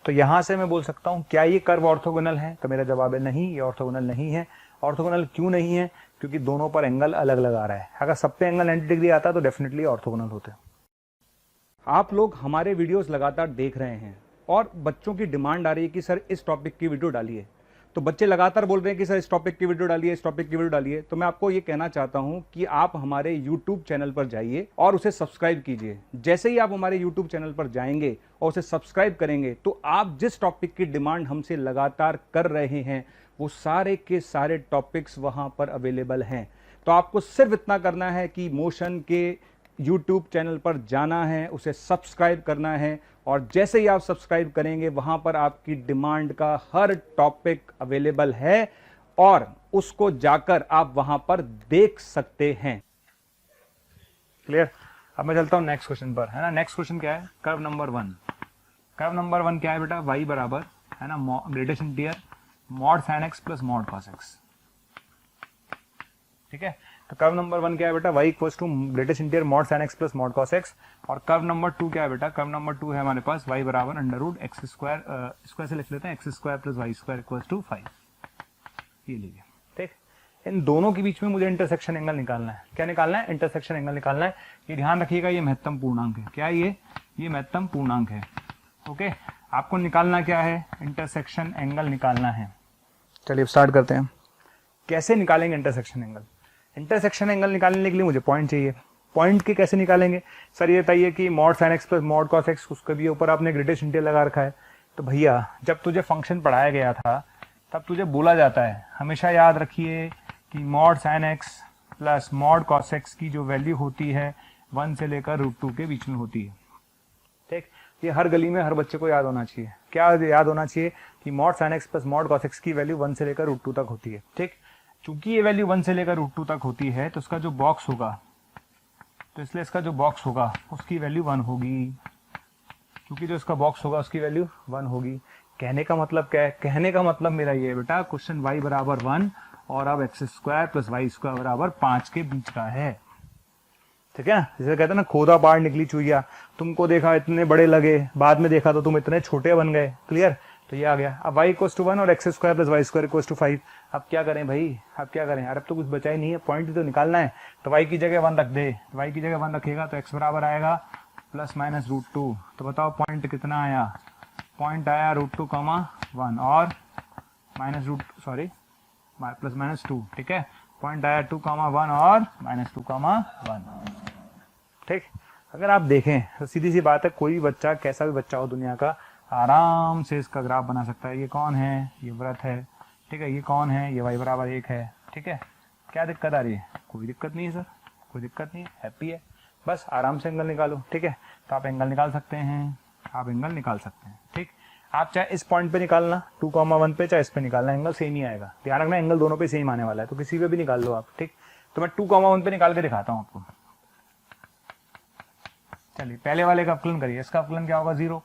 तो यहां से मैं बोल सकता हूं क्या ये कर्व ऑर्थोगोनल है, तो मेरा जवाब है नहीं, ये ऑर्थोगोनल नहीं है। ऑर्थोगोनल क्यों नहीं है, क्योंकि दोनों पर एंगल अलग अलग आ रहा है। अगर सब पे एंगल 90 डिग्री आता तो डेफिनेटली ऑर्थोगोनल होते। आप लोग हमारे वीडियोस लगातार देख रहे हैं और बच्चों की डिमांड आ रही है कि सर इस टॉपिक की वीडियो डालिए। तो बच्चे लगातार बोल रहे हैं कि सर इस टॉपिक की वीडियो डालिए, इस टॉपिक की वीडियो डालिए। तो मैं आपको ये कहना चाहता हूं कि आप हमारे यूट्यूब चैनल पर जाइए और उसे सब्सक्राइब कीजिए। जैसे ही आप हमारे यूट्यूब चैनल पर जाएंगे और उसे सब्सक्राइब करेंगे तो आप जिस टॉपिक की डिमांड हमसे लगातार कर रहे हैं वो सारे के सारे टॉपिक्स वहां पर अवेलेबल हैं। तो आपको सिर्फ इतना करना है कि मोशन के यूट्यूब चैनल पर जाना है, उसे सब्सक्राइब करना है और जैसे ही आप सब्सक्राइब करेंगे वहां पर आपकी डिमांड का हर टॉपिक अवेलेबल है और उसको जाकर आप वहां पर देख सकते हैं। क्लियर। अब मैं चलता हूं नेक्स्ट क्वेश्चन पर, है ना। नेक्स्ट क्वेश्चन क्या है, कर्व नंबर 1। कर्व नंबर 1 क्या है बेटा, y बराबर, है ना, greatest integer mod sin x plus mod cos x। ठीक है, तो कर्व नंबर 1 क्या है बेटा, y equals to greatest integer mod sin x plus mod cos x। और कर्व नंबर 2 क्या है बेटा, कर्व नंबर 2 है हमारे पास y बराबर √x स्क्वायर, स्क्वायर से लिख लेते हैं x square plus y square equals to 5। ये लीजिए। ठीक, इन दोनों के बीच में मुझे इंटरसेक्शन एंगल निकालना है। क्या निकालना है, इंटरसेक्शन एंगल निकालना है। ये ध्यान रखिएगा, ये महत्तम पूर्णांक है। क्या ये महत्तम पूर्णांक है। ओके, आपको निकालना क्या है, इंटरसेक्शन एंगल निकालना है। चलिए स्टार्ट करते हैं। कैसे निकालेंगे इंटरसेक्शन एंगल? इंटरसेक्शन एंगल निकालने के लिए मुझे पॉइंट चाहिए। पॉइंट के कैसे निकालेंगे? सर ये बताइए कि mod sine x plus mod cos x, उसके भी ऊपर आपने ग्रेटेस्ट इंटीग्रल लगा रखा है। तो भैया जब तुझे फंक्शन पढ़ाया गया था तब तुझे बोला जाता है, हमेशा याद रखिए कि mod sine x plus mod cos x की जो वैल्यू होती है 1 से लेकर √2 के बीच में होती है। ठीक, ये हर गली में हर बच्चे को याद होना चाहिए। क्या याद होना चाहिए? कि mod sine x plus mod cos x की वैल्यू 1 से लेकर √2 तक होती है। ठीक, चूंकि ये वैल्यू 1 से लेकर √2 तक होती है तो इसका जो बॉक्स होगा, तो इसलिए इसका जो बॉक्स होगा उसकी वैल्यू 1 होगी, क्योंकि जो इसका बॉक्स होगा उसकी वैल्यू 1 होगी। कहने का मतलब क्या है? कहने का मतलब मेरा ये है बेटा, क्वेश्चन y बराबर 1 और अब x² प्लस y² बराबर 5 के बीच का है। ठीक है, जैसे कहते हैं ना, खोदा बाढ़ निकली चुईया, तुमको देखा इतने बड़े लगे, बाद में देखा तो तुम इतने छोटे बन गए। क्लियर? तो ये आ गया। अब y = 1 और x² प्लस y² = 5। अब क्या करें भाई? अब क्या करें यार? अब तो कुछ बचा ही नहीं है, पॉइंट ही तो निकालना है। तो y की जगह 1 रख दे। y की जगह 1 रखेगा तो x बराबर आएगा ±√2। तो बताओ पॉइंट कितना आया? पॉइंट आया √2, 1 और +-2। ठीक है, पॉइंट आया 2, 1 और -2, 1। ठीक, अगर आप देखें तो सीधी सी बात है, कोई भी बच्चा, कैसा भी बच्चा हो दुनिया का, आराम से इसका ग्राफ बना सकता है। ये कौन है? ये व्रत है। ठीक है, ये कौन है? ये y बराबर 1 है। ठीक है, क्या दिक्कत आ रही है? कोई दिक्कत नहीं है सर, कोई दिक्कत नहीं है, हैप्पी है। बस आराम से एंगल निकालो। ठीक है, तो आप एंगल निकाल सकते हैं, आप एंगल निकाल सकते हैं। ठीक, आप चाहे इस पॉइंट पे निकालना 2, 1 पे, चाहे इस पे निकालना, एंगल सेम ही आएगा। ध्यान रखना, एंगल दोनों पे सेम आने वाला है, तो किसी पे भी निकाल लो आप। ठीक, तो मैं 2, 1 पे निकाल के दिखाता हूँ आपको। चलिए, पहले वाले का अवकलन करिए। इसका अवकलन क्या होगा? 0।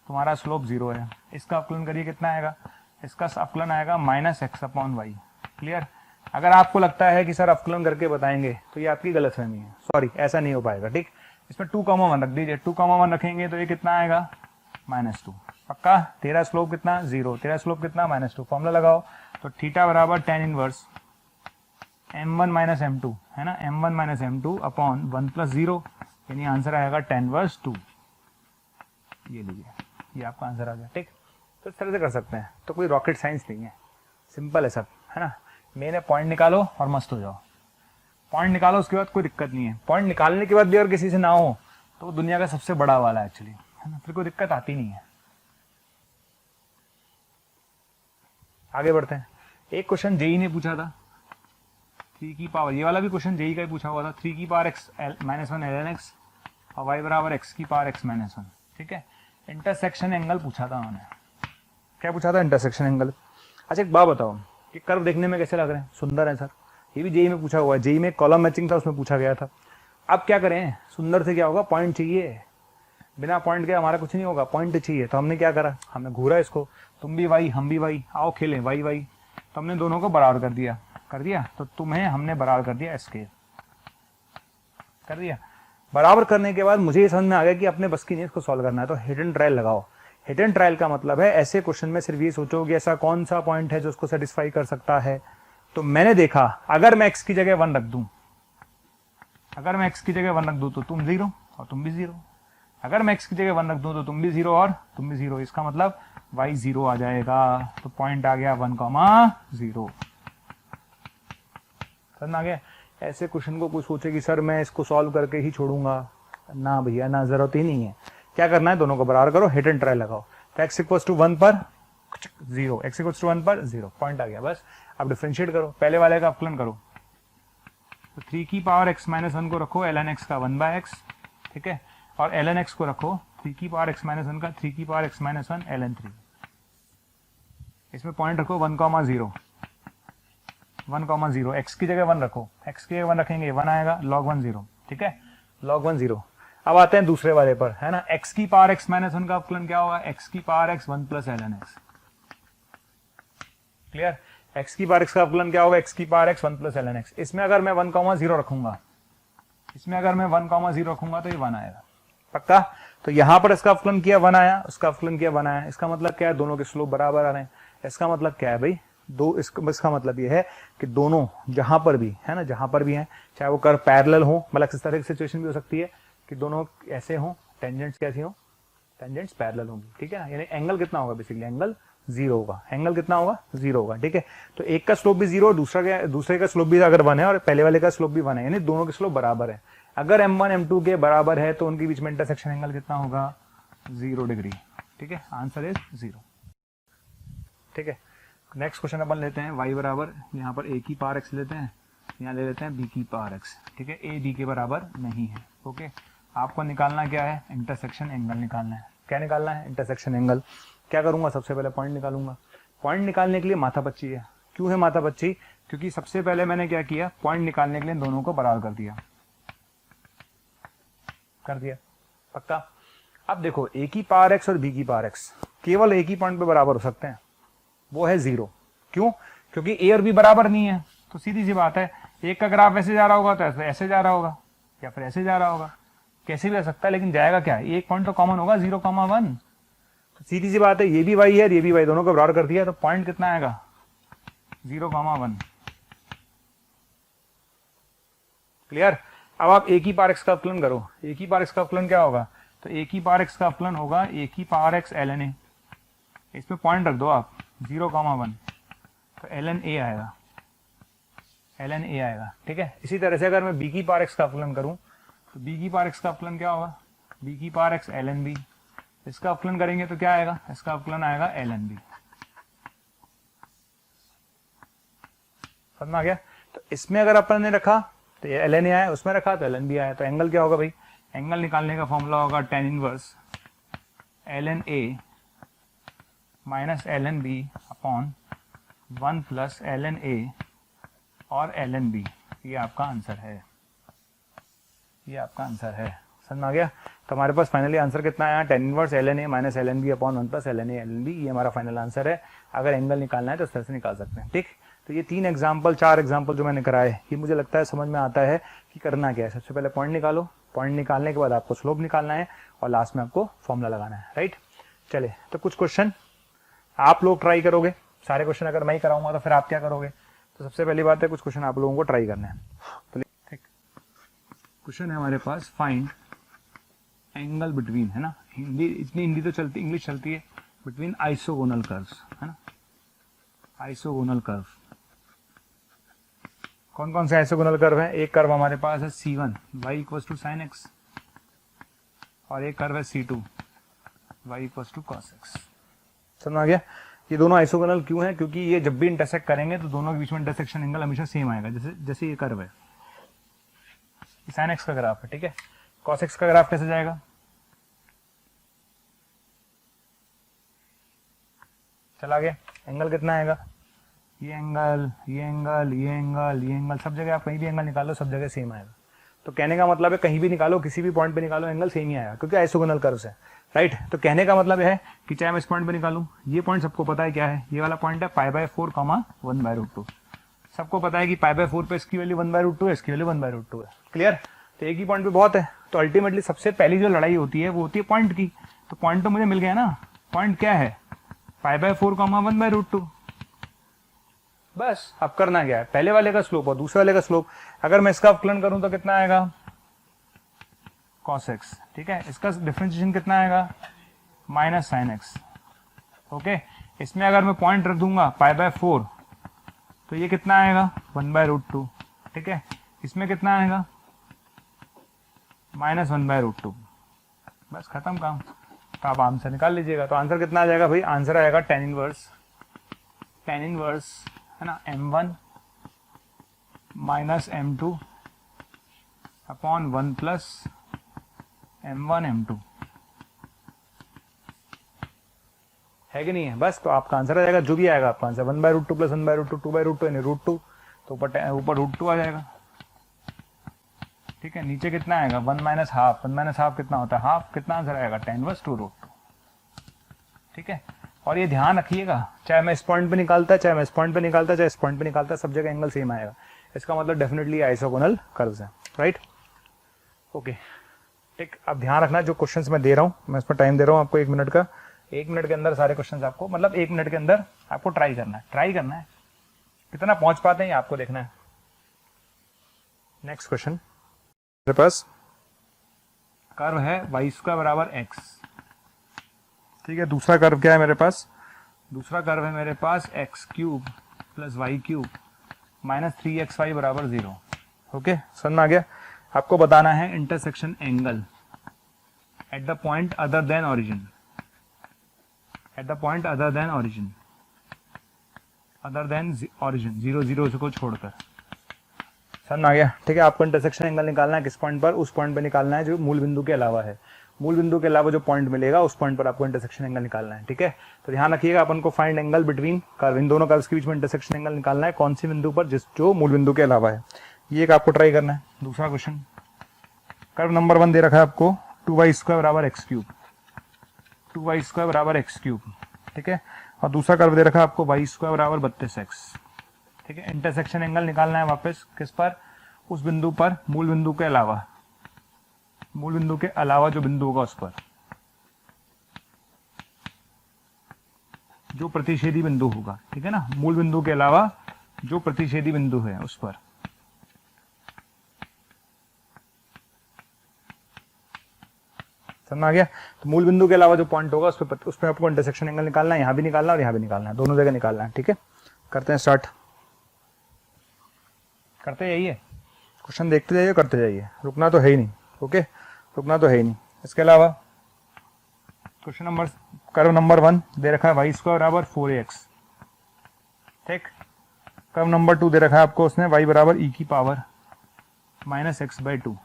तुम्हारा स्लोप 0 है। इसका अवकलन करिए, कितना आएगा? इसका अवकलन आएगा -x/y। क्लियर? अगर आपको लगता है कि सर अवकलन करके बताएंगे, तो ये आपकी गलतफहमी है। सॉरी, ऐसा नहीं हो पाएगा। ठीक, इसमें 2, 1 रख दीजिए। 2, 1 रखेंगे तो ये कितना आएगा? -2। पक्का? तेरा स्लोप कितना? 0। तेरा स्लोप कितना? -2। फॉर्मूला लगाओ तो थीटा बराबर tan इनवर्स m1 - m2 है ना, m1 - m2 अपॉन 1 + 0, यानी आंसर आएगा tan इनवर्स 2। ये लीजिए, ये आपका आंसर आ गया। ठीक, तो इस तरह से कर सकते हैं। तो कोई रॉकेट साइंस नहीं है, सिंपल है सब, है ना। मैंने पॉइंट निकालो और मस्त हो जाओ। पॉइंट निकालो, उसके बाद कोई दिक्कत नहीं है। पॉइंट निकालने के बाद भी अगर किसी से ना हो तो वो दुनिया का सबसे बड़ा वाला है एक्चुअली, है ना, फिर कोई दिक्कत आती नहीं है। आगे बढ़ते हैं। एक क्वेश्चन जेई ने पूछा था, 3 की पावर, ये वाला भी क्वेश्चन जेई का ही पूछा हुआ था, 3 की पावर x -1 ln x और y बराबर x की पावर x -1। ठीक है, इंटरसेक्शन एंगल पूछा था उन्होंने। क्या पूछा था? Intersection angle. अच्छा एक बात बताओ कि कर्व देखने में कैसे लग रहे हैं? सुंदर है सर। ये भी जेई में पूछा हुआ है, जेई में कॉलम मैचिंग था, उसमें पूछा गया था। अब क्या करें? सुंदर से क्या होगा? पॉइंट चाहिए। बिना पॉइंट के हमारा कुछ नहीं होगा, पॉइंट चाहिए। तो हमने क्या करा? हमने घूरा इसको, तुम भी वाई हम भी वाई, आओ खेलें वाई वाई। तो हमने दोनों को बराबर कर दिया। तो तुम्हें हमने बराबर कर दिया स्केल, कर दिया। बराबर करने के बाद मुझे ये समझ में आ गया कि अपने बस की नहीं इसको सॉल्व करना है, तो हिट एंड ट्रायल लगाओ। हिट एंड ट्रायल का मतलब है ऐसे क्वेश्चन में सिर्फ ये सोचो कि ऐसा कौन सा पॉइंट है जो उसको सेटिस्फाई कर सकता है। तो मैंने देखा, अगर मैं x की जगह 1 रख दूं, अगर मैं x की जगह 1 रख दूं तो तुम 0 और तुम भी 0। अगर मैं x की जगह 1 रख दूं तो तुम भी 0 और तुम भी 0। इसका मतलब y 0 आ जाएगा। तो पॉइंट आ गया 1, 0। समझ आ गया? ऐसे क्वेश्चन को कोई सोचे कि सर मैं इसको सॉल्व करके ही छोड़ूंगा, ना भैया, ना, जरूरत ही नहीं है। क्या करना है? दोनों को बराबर करो, हिट एंड ट्रायल लगाओ। तो x = 1 पर 0, x = 1 पर 0, पॉइंट आ गया। बस अब डिफरेंशिएट करो, पहले वाले का अवकलन करो। तो 3 की पावर x -1 को रखो ln x का 1/x। ठीक है, और ln x को रखो 3 की पावर x -1 का 3 की पावर x -1 ln 3। इसमें पॉइंट रखो 1, 0, 1, 0। x की जगह 1 रखो, x की जगह 1 रखेंगे 1 आएगा, log 1 0। ठीक है, log 1 0। अब आते हैं दूसरे वाले पर, है ना। x की पावर x -1 का अवकलन क्या होगा? x की power x 1 + ln x। Clear? x की पावर x का अवकलन क्या होगा? x की पावर x 1 + ln x। इसमें अगर मैं 1, 0 रखूंगा, इसमें अगर मैं 1, 0 रखूंगा तो ये 1 आएगा। पक्का? तो यहां पर इसका अवकलन किया 1 आया, उसका अवकलन किया 1 आया। इसका मतलब क्या है? दोनों के स्लोप बराबर आ रहे हैं। इसका मतलब क्या है भाई? इसका मतलब ये है कि दोनों जहां पर भी है ना, जहां पर भी हैं, चाहे वो कर्व पैरेलल हो, मतलब इस तरह की सिचुएशन भी हो सकती है कि दोनों ऐसे हों, टेंजेंट्स कैसी हो, टेंजेंट्स पैरेलल होंगी। ठीक है, यानी एंगल कितना होगा? बेसिकली एंगल जीरो होगा, एंगल कितना होगा, जीरो होगा, ठीक है। तो एक का स्लोप भी जीरो, दूसरे का स्लोप भी अगर 1 है और पहले वाले का स्लोप भी 1 है, यानी दोनों के स्लोप बराबर है। अगर M1 M2 के बराबर है तो उनके बीच में इंटरसेक्शन एंगल कितना होगा, 0 डिग्री, ठीक है। आंसर इज 0, ठीक है। नेक्स्ट क्वेश्चन अपन लेते हैं, y बराबर यहाँ पर a की पावर x लेते हैं, यहाँ ले लेते हैं b की पावर x, ठीक है। a b के बराबर नहीं है, ओके। आपको निकालना क्या है, इंटरसेक्शन एंगल निकालना है। क्या निकालना है, इंटरसेक्शन एंगल। क्या करूंगा, सबसे पहले पॉइंट निकालूंगा। पॉइंट निकालने के लिए माथापच्ची है। क्यों है माथापच्ची, क्योंकि सबसे पहले मैंने क्या किया, पॉइंट निकालने के लिए दोनों को बराबर कर दिया, पक्का। अब देखो a की पावर x और b की पावर x केवल एक ही पॉइंट पे बराबर हो सकते हैं, वो है 0। क्यों, क्योंकि a और b बराबर नहीं है। तो सीधी सी बात है, एक का ग्राफ ऐसे जा रहा होगा तो ऐसे जा रहा होगा, या फिर ऐसे जा रहा होगा, कैसे भी आ सकता है, लेकिन जाएगा क्या, एक पॉइंट तो कॉमन होगा, 0,1। तो सीधी सी बात है, ये भी y है और ये भी y, दोनों को बराबर कर दिया तो पॉइंट कितना आएगा, 0,1। क्लियर। अब आप a की पावर x का अवकलन करो। a की पावर x का अवकलन क्या होगा, तो a की पावर x का अवकलन होगा a की पावर x ln a, इसमें पॉइंट रख दो आप, 0,1, तो ln a आएगा, ln a आएगा, ठीक है। इसी तरह से अगर मैं b की पावर x का अवकलन करूं तो b की पावर x का अवकलन क्या होगा, b की पावर x ln b, इसका अवकलन करेंगे तो क्या आएगा, इसका अवकलन आएगा ln b। समझ में आ गया। तो इसमें अगर अपन ने रखा तो ये ln a आया, उसमें रखा तो ln b आया। तो एंगल क्या होगा भाई, एंगल निकालने का फॉर्मूला होगा tan inverse ln a minus ln b upon 1 plus ln a और ln b। ये आपका आंसर है, ये आपका आंसर है। समझ में आ गया। तो हमारे पास फाइनली आंसर कितना आया, tan inverse ln a minus ln b upon 1 plus ln a ln b। ये हमारा फाइनल आंसर है। अगर एंगल निकालना है तो इस तरह से निकाल सकते हैं, ठीक। तो ये 4 एग्जाम्पल जो मैंने कराए, ये मुझे लगता है समझ में आता है कि करना क्या है। सबसे पहले पॉइंट निकालो, पॉइंट निकालने के बाद आपको स्लोप निकालना है और लास्ट में आपको फॉर्मूला लगाना है, राइट। चले, तो कुछ क्वेश्चन आप लोग ट्राई करोगे, सारे क्वेश्चन अगर मैं ही कराऊंगा तो फिर आप क्या करोगे। तो सबसे पहली बात है, कुछ क्वेश्चन आप लोगों को ट्राई करना है। तो ठीक, क्वेश्चन है हमारे पास, फाइंड एंगल बिटवीन, है ना, हिंदी इतनी हिंदी तो चलती, इंग्लिश चलती है, बिटवीन आइसोगोनल कर्व्स, है ना, आइसोगोनल कर्व। कौन कौन से आइसोगोनल कर्व है, एक कर्व हमारे पास है C1 y equal to sine x, और एक कर्व है C2 y equal to cos x. समझ आ गया। ये दोनों आइसोगोनल क्यों है, क्योंकि ये जब भी इंटरसेक्ट करेंगे तो दोनों के बीच में इंटरसेक्शन एंगल हमेशा सेम आएगा। जैसे जैसे ये कर्व है, साइन एक्स का ग्राफ है, ठीक है। कॉस एक्स का ग्राफ कैसे जाएगा, चला गया। एंगल कितना आएगा, ये एंगल, ये एंगल, ये एंगल, ये एंगल, सब जगह आप कहीं भी एंगल निकालो सब जगह सेम आएगा। तो कहने का मतलब है कहीं भी निकालो, किसी भी पॉइंट पे निकालो, एंगल सेम ही आएगा, क्योंकि आइसोगोनल कर्व्स है, राइट। तो कहने का मतलब है कि चाहे मैं इस पॉइंट पे निकालूं, ये पॉइंट सबको पता है क्या है, ये वाला पॉइंट है π/4, 1/√2। सबको पता है कि π/4 पे इसकी वैल्यू 1/√2 है, इसकी वैल्यू 1/√2 है। क्लियर। तो एक ही पॉइंट पे बहुत है। तो अल्टीमेटली सबसे पहली जो लड़ाई होती है वो होती है पॉइंट की। तो पॉइंट तो मुझे मिल गया ना, पॉइंट क्या है, π/4, 1/√2। बस अब करना क्या है, पहले वाले का स्लोप और दूसरे वाले का स्लोप। अगर मैं इसका अवकलन करूं तो कितना आएगा, cos x, ठीक है। इसका डिफरेंशिएशन कितना आएगा, माइनस साइन एक्स, ओके। इसमें अगर मैं पॉइंट रख दूंगा π/4 तो ये कितना आएगा, 1/√2, ठीक है। इसमें कितना आएगा, माइनस 1/√2। बस खत्म काम। तो आप आंसर निकाल लीजिएगा। तो आंसर कितना आ जाएगा भाई, आंसर आएगा tan इनवर्स है ना, m1 minus m2 upon 1 plus m1 m2, है कि नहीं है। बस तो आपका आंसर आ जाएगा, जो भी आएगा आपका आंसर 1/√2 प्लस 1/√2, 2/√2 यानी √2, तो ऊपर √2 आ जाएगा, ठीक है। नीचे कितना आएगा, 1 माइनस हाफ, 1 माइनस हाफ कितना होता है, हाफ। कितना आंसर आएगा, tan इनवर्स 2√2, ठीक है। और ये ध्यान रखिएगा, चाहे मैं इस पॉइंट पे निकालता, चाहे मैं इस पॉइंट पे निकालता, चाहे इस पॉइंट पे निकालता, सब जगह एंगल सेम आएगा। इसका मतलब डेफिनेटली आइसोगोनल कर्व्स है, राइट। ओके, ठीक। अब ध्यान रखना, जो क्वेश्चंस मैं दे रहा हूँ, मैं इसमें टाइम दे रहा हूँ आपको 1 मिनट का। 1 मिनट के अंदर सारे क्वेश्चंस आपको, मतलब 1 मिनट के अंदर आपको ट्राई करना है। कितना पहुंच पाते हैं आपको देखना है। नेक्स्ट क्वेश्चन, मेरे पास कर्व है y² बराबर x, ठीक है। दूसरा कर्व क्या है मेरे पास, दूसरा कर्व है मेरे पास x cube plus y cube minus 3xy बराबर 0। ओके, समझ में आ गया। आपको बताना है intersection angle at the point other than origin, at the point other than origin, other than origin 0 0 को छोड़कर। समझ में आ गया, ठीक है। आपको इंटरसेक्शन एंगल निकालना है किस पॉइंट पर, उस पॉइंट पर निकालना है जो मूल बिंदु के अलावा है। मूल बिंदु के अलावा जो पॉइंट मिलेगा उस पॉइंट पर आपको इंटरसेक्शन एंगल निकालना है, ठीक है। तो ध्यान रखिएगा, अपन को फाइंड एंगल बिटवीन कर्व, इन दोनों कर्व्स के बीच में इंटरसेक्शन एंगल निकालना है कौन सी बिंदु पर, जो मूल बिंदु के अलावा है। ये एक आपको ट्राई करना है। दूसरा क्वेश्चन, कर्व नंबर 1 दे रखा है आपको 2y² बराबर एक्स क्यूब, 2y² बराबर एक्स क्यूब, ठीक है। और दूसरा कर्व दे रखा है आपको y² बराबर 32x, ठीक है। इंटरसेक्शन एंगल निकालना है वापस किस पर, उस बिंदु पर, मूल बिंदु के अलावा, मूल बिंदु के अलावा जो बिंदु होगा उस पर, जो प्रतिच्छेदी बिंदु होगा, ठीक है ना। मूल बिंदु के अलावा जो प्रतिच्छेदी बिंदु है उस पर। समझ आ गया। तो मूल बिंदु के अलावा जो पॉइंट होगा उस पर आपको इंटरसेक्शन एंगल निकालना है, यहां भी निकालना है और यहां भी निकालना है, दोनों जगह निकालना है, ठीक है। करते हैं स्टार्ट, करते जाइए, क्वेश्चन देखते जाइए, करते जाइए, रुकना तो है ही नहीं। ओके, रुकना तो है ही नहीं। इसके अलावा क्वेश्चन नंबर, कर्व नंबर 1 दे रखा है y² बराबर 4ax, ठीक। कर्व नंबर 2 दे रखा है आपको उसने y बराबर e की पावर -x/2,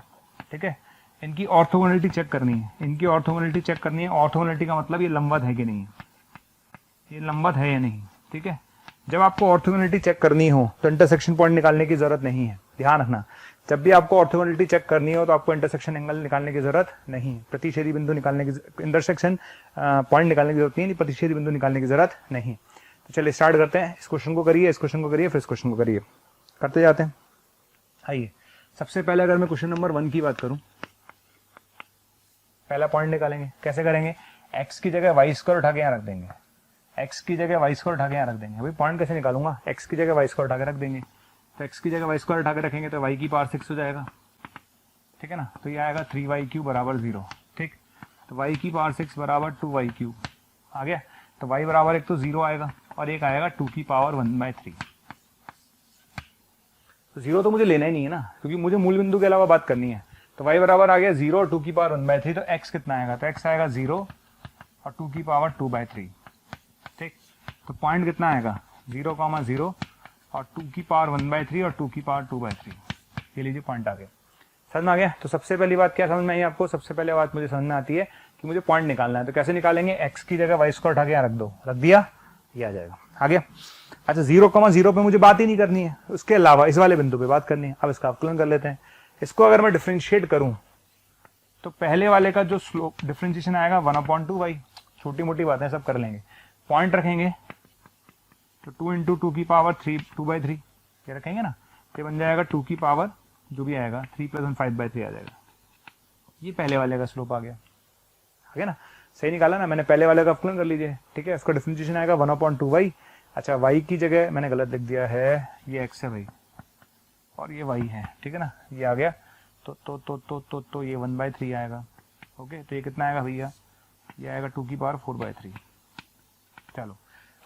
ठीक है। इनकी ऑर्थोगोनलिटी चेक करनी है, इनकी ऑर्थोगोनलिटी चेक करनी है। ऑर्थोगोनलिटी का मतलब ये लंबवत है कि नहीं है, ये लंबवत है या नहीं, ठीक है। जब आपको ऑर्थोगोनलिटी चेक करनी हो तो इंटरसेक्शन पॉइंट निकालने की जरूरत नहीं है, ध्यान रखना। जब भी आपको ऑर्थोगोनलिटी चेक करनी हो तो आपको इंटरसेक्शन एंगल निकालने की जरूरत नहीं है, प्रतिच्छेदी बिंदु निकालने की, इंटरसेक्शन पॉइंट निकालने की जरूरत नहीं, प्रतिच्छेदी बिंदु निकालने की जरूरत नहीं। तो चलिए स्टार्ट करते हैं। इस क्वेश्चन को करिए, इस क्वेश्चन को करिए, फिर इस क्वेश्चन को करिए, करते जाते हैं। आइए, सबसे पहले अगर मैं क्वेश्चन नंबर 1 की बात करूं, पहला पॉइंट निकालेंगे। कैसे करेंगे, x की जगह y² उठा के यहाँ रख देंगे, x की जगह y² उठा के यहाँ रख देंगे। अभी पॉइंट कैसे निकालूंगा, x की जगह y² उठा के रख देंगे। तो x की जगह y² उठा के रखेंगे तो y की पावर 6 हो जाएगा, ठीक है ना। तो ये आएगा 3y³ बराबर 0, ठीक। तो y की पावर 6 बराबर 2y³ आ गया। तो y बराबर एक तो 0 आएगा और एक आएगा 2 की पावर 1/3। तो 0 तो मुझे लेना ही नहीं है ना, क्योंकि मुझे मूल बिंदु के अलावा बात करनी है। तो y बराबर आ गया 0 और 2 की पावर 1/3। तो x कितना आएगा, तो x आएगा 0 और 2 की पावर 2/3, ठीक। तो पॉइंट कितना आएगा 0,0 और 2 की पावर 1/3 और 2 की पावर 2/3। ये लीजिए पॉइंट आ गया, समझ में आ गया। तो सबसे पहली बात क्या समझ में आई आपको, सबसे पहले बात मुझे समझ में आती है कि मुझे पॉइंट निकालना है। तो कैसे निकालेंगे, x की जगह y² उठा के यहाँ रख दो, रख दिया, ये आ जाएगा, आ गया। अच्छा, 0,0 पे मुझे बात ही नहीं करनी है, उसके अलावा इस वाले बिंदु पे बात करनी है। अब इसका अवकलन कर लेते हैं। इसको अगर मैं डिफरेंशिएट करूं तो पहले वाले का जो स्लोप डिफरेंशिएशन आएगा 1/2y, छोटी मोटी बातें सब कर लेंगे। पॉइंट रखेंगे तो 2 × 2 की पावर 3 2/3 ये रखेंगे ना, ये बन जाएगा 2 की पावर जो भी आएगा 3 + 1 5/3 आ जाएगा। ये पहले वाले का स्लोप आ गया ना, सही निकाला ना मैंने। पहले वाले का अवकलन कर लीजिए, ठीक है। इसका डिफरेंशिएशन आएगा 1/2y। अच्छा, y की जगह मैंने गलत लिख दिया है, ये x है भाई और ये y है, ठीक है ना, ये आ गया। तो ये 1/3 आएगा, ओके। तो ये कितना आएगा भैया, ये आएगा 2 की पावर 4/3। चलो,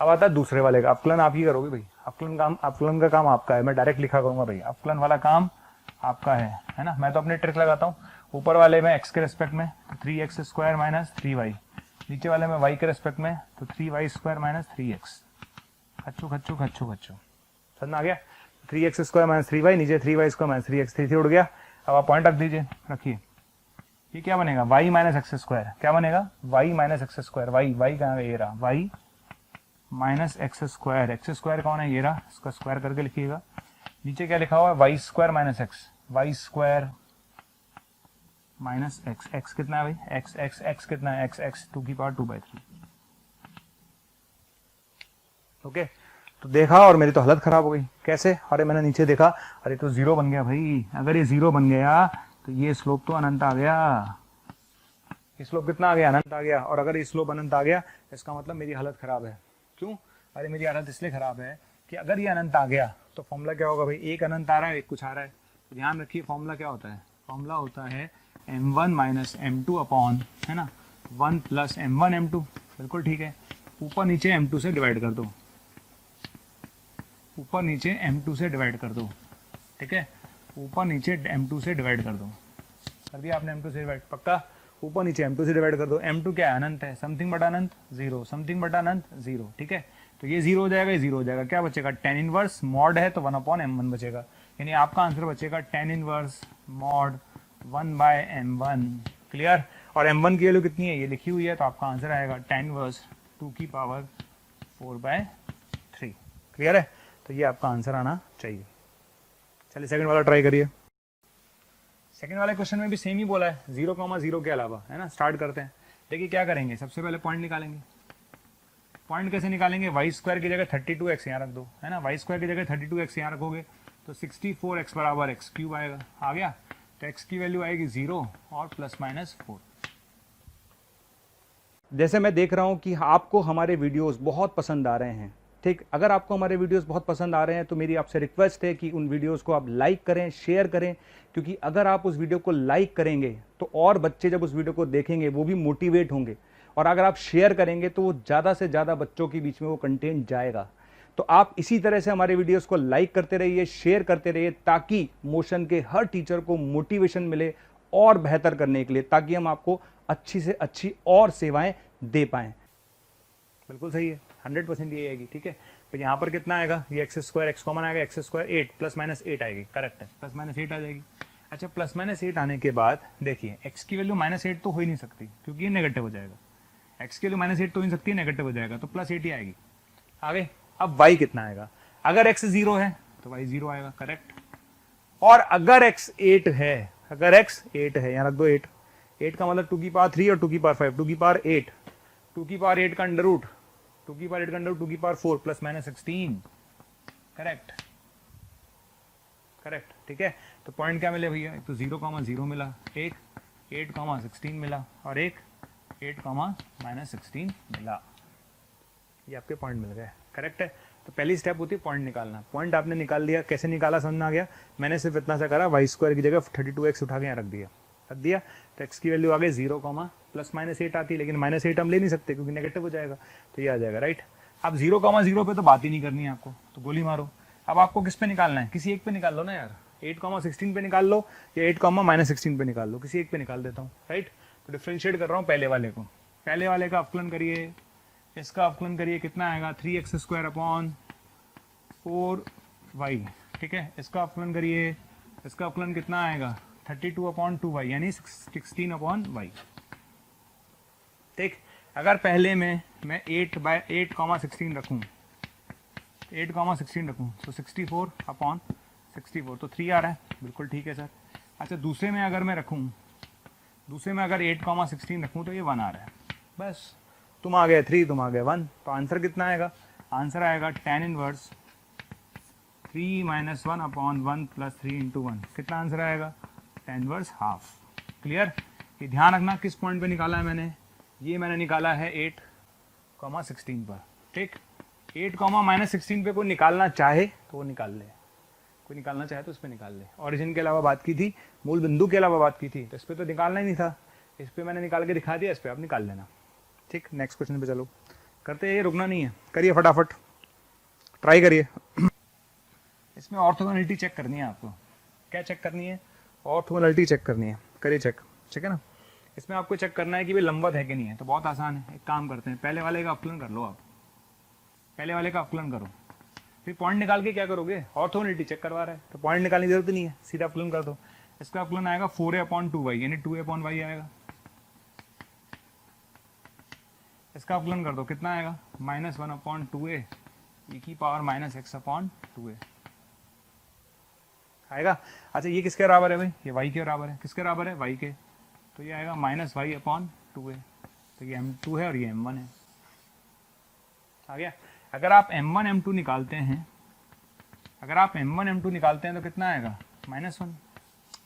अब आता है दूसरे वाले का अवकलन। आप ही करोगे भाई, अवकलन का काम आपका है, मैं डायरेक्ट लिखा करूंगा भाई, अवकलन वाला काम आपका है ना। मैं तो अपने ट्रिक लगाता हूँ। ऊपर वाले में x के रेस्पेक्ट में 3x² - 3y, नीचे वाले में y के रेस्पेक्ट में तो 3y² - 3x। खच्चू खच्चू खच्चू खच्चू, समझ में आ गया। 3x² - 3y, नीचे 3y² - 3x, 3 उड़ गया। अब आप पॉइंट रख दीजिए, रखिए। ये क्या बनेगा, y - x², क्या बनेगा, y - x²। y कहाँ है, ये रहा, y - x²। x² कौन है, ये रहा, इसका स्क्वायर करके लिखिएगा। नीचे क्या लिखा हुआ है, y² - x, y² - x। x कितना है भाई, x कितना है, x 2 की पावर 2/3, ओके। तो देखा और मेरी तो हालत खराब हो गई। कैसे, अरे मैंने नीचे देखा, अरे तो 0 बन गया भाई। अगर ये 0 बन गया तो ये स्लोप तो अनंत आ गया। ये स्लोप कितना आ गया, अनंत आ गया। और अगर ये स्लोप अनंत आ गया इसका मतलब मेरी हालत खराब है। क्यों, अरे मेरी हालत इसलिए खराब है कि अगर ये अनंत आ गया तो फॉर्मूला क्या होगा भाई, एक अनंत आ रहा है, एक कुछ आ रहा है। तो ध्यान रखिए, फॉर्मूला क्या होता है, फॉर्मूला होता है m1 - m2 अपॉन, है ना, 1 + m1 m2। बिल्कुल ठीक है। ऊपर नीचे m2 से डिवाइड कर दो, ऊपर नीचे m2 से डिवाइड कर दो, ठीक है, ऊपर नीचे m2 से डिवाइड कर दो, कर दिया आपने m2 से डिवाइड, पक्का, ऊपर नीचे m2 से डिवाइड कर दो, m2 क्या है, अनंत है, समथिंग बटा अनंत जीरो, समथिंग बटा अनंत जीरो, ठीक है, तो ये जीरो हो जाएगा, ये जीरो हो जाएगा, क्या बचेगा, tan इनवर्स मॉड है तो 1/m1 बचेगा, यानी आपका आंसर बचेगा tan inverse mod 1/m1, clear, और m1 की वैल्यू कितनी है, ये लिखी हुई है, तो आपका आंसर आएगा tan इनवर्स 2 की पावर 4/3, क्लियर है, तो ये आपका आंसर आना चाहिए। चलिए सेकंड वाला ट्राई करिए। सेकंड वाले क्वेश्चन में भी सेम ही बोला है, 0,0 के अलावा, है ना। स्टार्ट करते हैं, देखिए क्या करेंगे, सबसे पहले पॉइंट निकालेंगे। पॉइंट कैसे निकालेंगे, वाई स्क्वायर की जगह 32x यहाँ रख दो, है ना, वाई स्क्वायर की जगह 32x यहाँ रखोगे तो 64x बराबर एक्स क्यूब आएगा, आ गया, तो x की वैल्यू आएगी 0 और +-4। जैसे मैं देख रहा हूं कि आपको हमारे वीडियोस बहुत पसंद आ रहे हैं, ठीक, अगर आपको हमारे वीडियोस बहुत पसंद आ रहे हैं तो मेरी आपसे रिक्वेस्ट है कि उन वीडियोस को आप लाइक करें, शेयर करें, क्योंकि अगर आप उस वीडियो को लाइक करेंगे तो और बच्चे जब उस वीडियो को देखेंगे वो भी मोटिवेट होंगे, और अगर आप शेयर करेंगे तो वो ज़्यादा से ज़्यादा बच्चों के बीच में वो कंटेंट जाएगा। तो आप इसी तरह से हमारे वीडियोस को लाइक करते रहिए, शेयर करते रहिए, ताकि मोशन के हर टीचर को मोटिवेशन मिले और बेहतर करने के लिए, ताकि हम आपको अच्छी से अच्छी और सेवाएं दे पाएं। बिल्कुल सही है, 100% ये आएगी, ठीक है, तो यहाँ पर कितना आएगा, ये एक्स स्क्वायर, एक्स कॉमन आएगा, एक्स स्क्वायर 8 +-8 आएगी, करेक्ट है, +-8 आ जाएगी। अच्छा, +-8 आने के बाद देखिए एक्स की वैल्यू -8 तो हो ही नहीं सकती, क्योंकि ये नेगेटिव हो जाएगा, एक्स की वैल्यू -8 तो हो नहीं सकती, नेगेटिव हो जाएगा, तो +8 ही आएगी। आगे अब y कितना आएगा, अगर x 0 है तो y 0 आएगा, करेक्ट, और अगर x 8 है, अगर x 8 है, यहाँ रख दो 8, 8 का मतलब 2 की पावर 3 और 2 की पावर 5, 2 की पावर 8, 2 की पावर 8 का अंडर रूट, 2 की पावर 8 का अंडर रूट 2 की पावर 4 +-16, करेक्ट, करेक्ट, ठीक है, तो पॉइंट क्या मिले भैया, एक तो 0,0 मिला, एक 8,16 मिला, और एक 8,-16 मिला, ये आपके पॉइंट मिल गए, करेक्ट है। तो पहली स्टेप होती है पॉइंट निकालना, पॉइंट आपने निकाल लिया, कैसे निकाला समझ में आ गया, मैंने सिर्फ इतना सा करा, वाई स्क्वायर की जगह 32x उठा के यहाँ रख दिया, तो x की वैल्यू आ गई 0, +-8 आती है, लेकिन -8 हम ले नहीं सकते क्योंकि नेगेटिव हो जाएगा, तो ये आ जाएगा, राइट। अब 0,0 पे तो बात ही नहीं करनी है आपको, तो गोली मारो। अब आपको किस पे निकालना है, किसी एक पे निकाल लो ना यार, 8,16 पे निकाल लो या 8,-16 पे निकाल लो, किसी एक पे निकाल देता हूँ, राइट। तो डिफ्रेंशिएट कर रहा हूँ पहले वाले को, पहले वाले का अवकलन करिए, इसका अवकलन करिए, कितना आएगा 3x² / 4y, ठीक है, इसका अवकलन करिए, इसका अवकलन कितना आएगा 32/2y, यानी 16/y, ठीक। अगर पहले में मैं 8/8,16 रखूँ, 8,16 रखूँ तो 64/64, तो 3 आ रहा है, बिल्कुल ठीक है सर। अच्छा, दूसरे में अगर मैं रखूँ, दूसरे में अगर 8,16 रखूँ तो ये 1 आ रहा है, बस, तुम आ गए 3, तुम आ गए 1, तो आंसर कितना आएगा, आंसर आएगा tan इनवर्स 3 - 1/1 + 3 × 1, कितना आंसर आएगा, tan इनवर्स हाफ, क्लियर। ये ध्यान रखना किस पॉइंट पे निकाला है मैंने, ये मैंने निकाला है 8,16 पर, ठीक। 8,-16 पे कोई निकालना चाहे तो वो निकाल ले, कोई निकालना चाहे तो उस पर निकाल ले। ओरिजिन के अलावा बात की थी, मूल बिंदु के अलावा बात की थी, तो इस पर तो निकालना ही नहीं था, इस पर मैंने निकाल के दिखा दिया, इस पर आप निकाल लेना, ठीक। नेक्स्ट क्वेश्चन पे चलो, करते हैं, रुकना नहीं है, करिए फटाफट, ट्राई करिए। इसमें ऑर्थोगोनैलिटी चेक करनी है आपको, क्या चेक करनी है, ऑर्थोगोनैलिटी चेक करनी है, करिए चेक, ठीक है ना। इसमें आपको चेक करना है कि भाई लंबवत है कि नहीं है, तो बहुत आसान है, एक काम करते हैं, पहले वाले का अवकलन कर लो आप, पहले वाले का अवकलन करो, फिर पॉइंट निकाल के क्या करोगे, ऑर्थोगोनैलिटी चेक करवा रहा है तो पॉइंट निकालने की जरूरत नहीं है, सीधा अवकलन कर दो। इसका अवकलन आएगा 4a/2y, यानी 2a/y आएगा, इसका अवकलन कर दो, कितना आएगा -1/2a e की पावर -x/2a आएगा। अच्छा, ये किसके बराबर है भाई, ये y के बराबर है, किसके बराबर है, y के, तो ये आएगा -y/2a, तो ये m2 है और ये m1 है, आ गया। अगर आप m1 m2 निकालते हैं, अगर आप m1 m2 निकालते हैं तो कितना आएगा, -1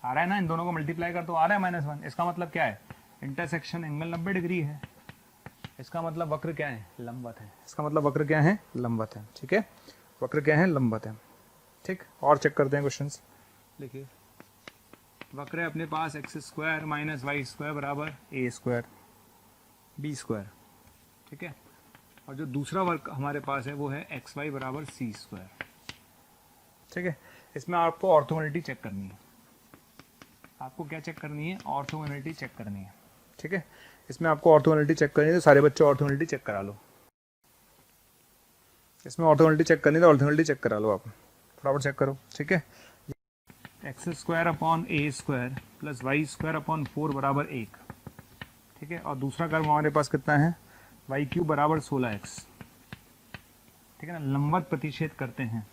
आ रहा है ना, इन दोनों को मल्टीप्लाई कर तो आ रहा है -1, इसका मतलब क्या है, इंटरसेक्शन एंगल 90 डिग्री है, इसका मतलब वक्र क्या है, लंबवत है, इसका मतलब वक्र क्या है, लंबवत है, ठीक है, वक्र क्या है, लंबवत है, ठीक। और चेक करते हैं क्वेश्चंस, देखिए वक्र है अपने पास x² - y² = a² b², ठीक है, और जो दूसरा वर्क हमारे पास है वो है एक्स वाई बराबर सी स्क्वायर। ठीक है, इसमें आपको ऑर्थोगोनलिटी चेक करनी है। आपको क्या चेक करनी है? ऑर्थोगोनलिटी चेक करनी है। ठीक है, इसमें आपको ऑर्थोगोनलिटी चेक करनी है, तो सारे बच्चे ऑर्थोगोनलिटी चेक करा लो। इसमें ऑर्थोगोनलिटी चेक करनी है तो ऑर्थोगोनलिटी चेक करा लो आप, फटाफट चेक करो। ठीक है, x square upon a square plus y square upon 4 बराबर 1। ठीक है, और दूसरा कर्व हमारे पास कितना है? वाई क्यूब बराबर 16x। ठीक है ना, लंबवत प्रतिच्छेद करते हैं,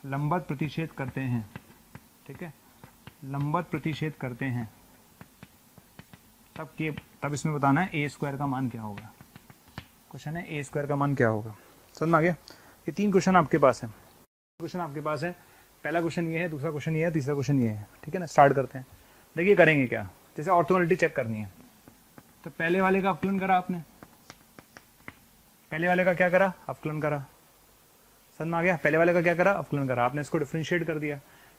लंबवत प्रतिच्छेद करते हैं। ठीक है, लंबवत प्रतिच्छेद करते हैं, तब इसमें बताना है ए स्क्वायर का मान क्या होगा। क्वेश्चन है ए स्क्वायर का मान क्या होगा। समझ में आ गया? ये 3 क्वेश्चन आपके पास है। क्वेश्चन आपके पास है, पहला क्वेश्चन ये है, दूसरा क्वेश्चन ये है, तीसरा क्वेश्चन ये है। ठीक है ना, स्टार्ट करते हैं। देखिए करेंगे क्या, जैसे ऑर्थोगोनलिटी चेक करनी है तो पहले वाले का अवकलन करा आपने, पहले वाले का क्या करा? अवकलन करा। समझ में आ गया? पहले वाले का क्या करा? अवकलन करा। आपने इसको डिफरेंशिएट कर दिया।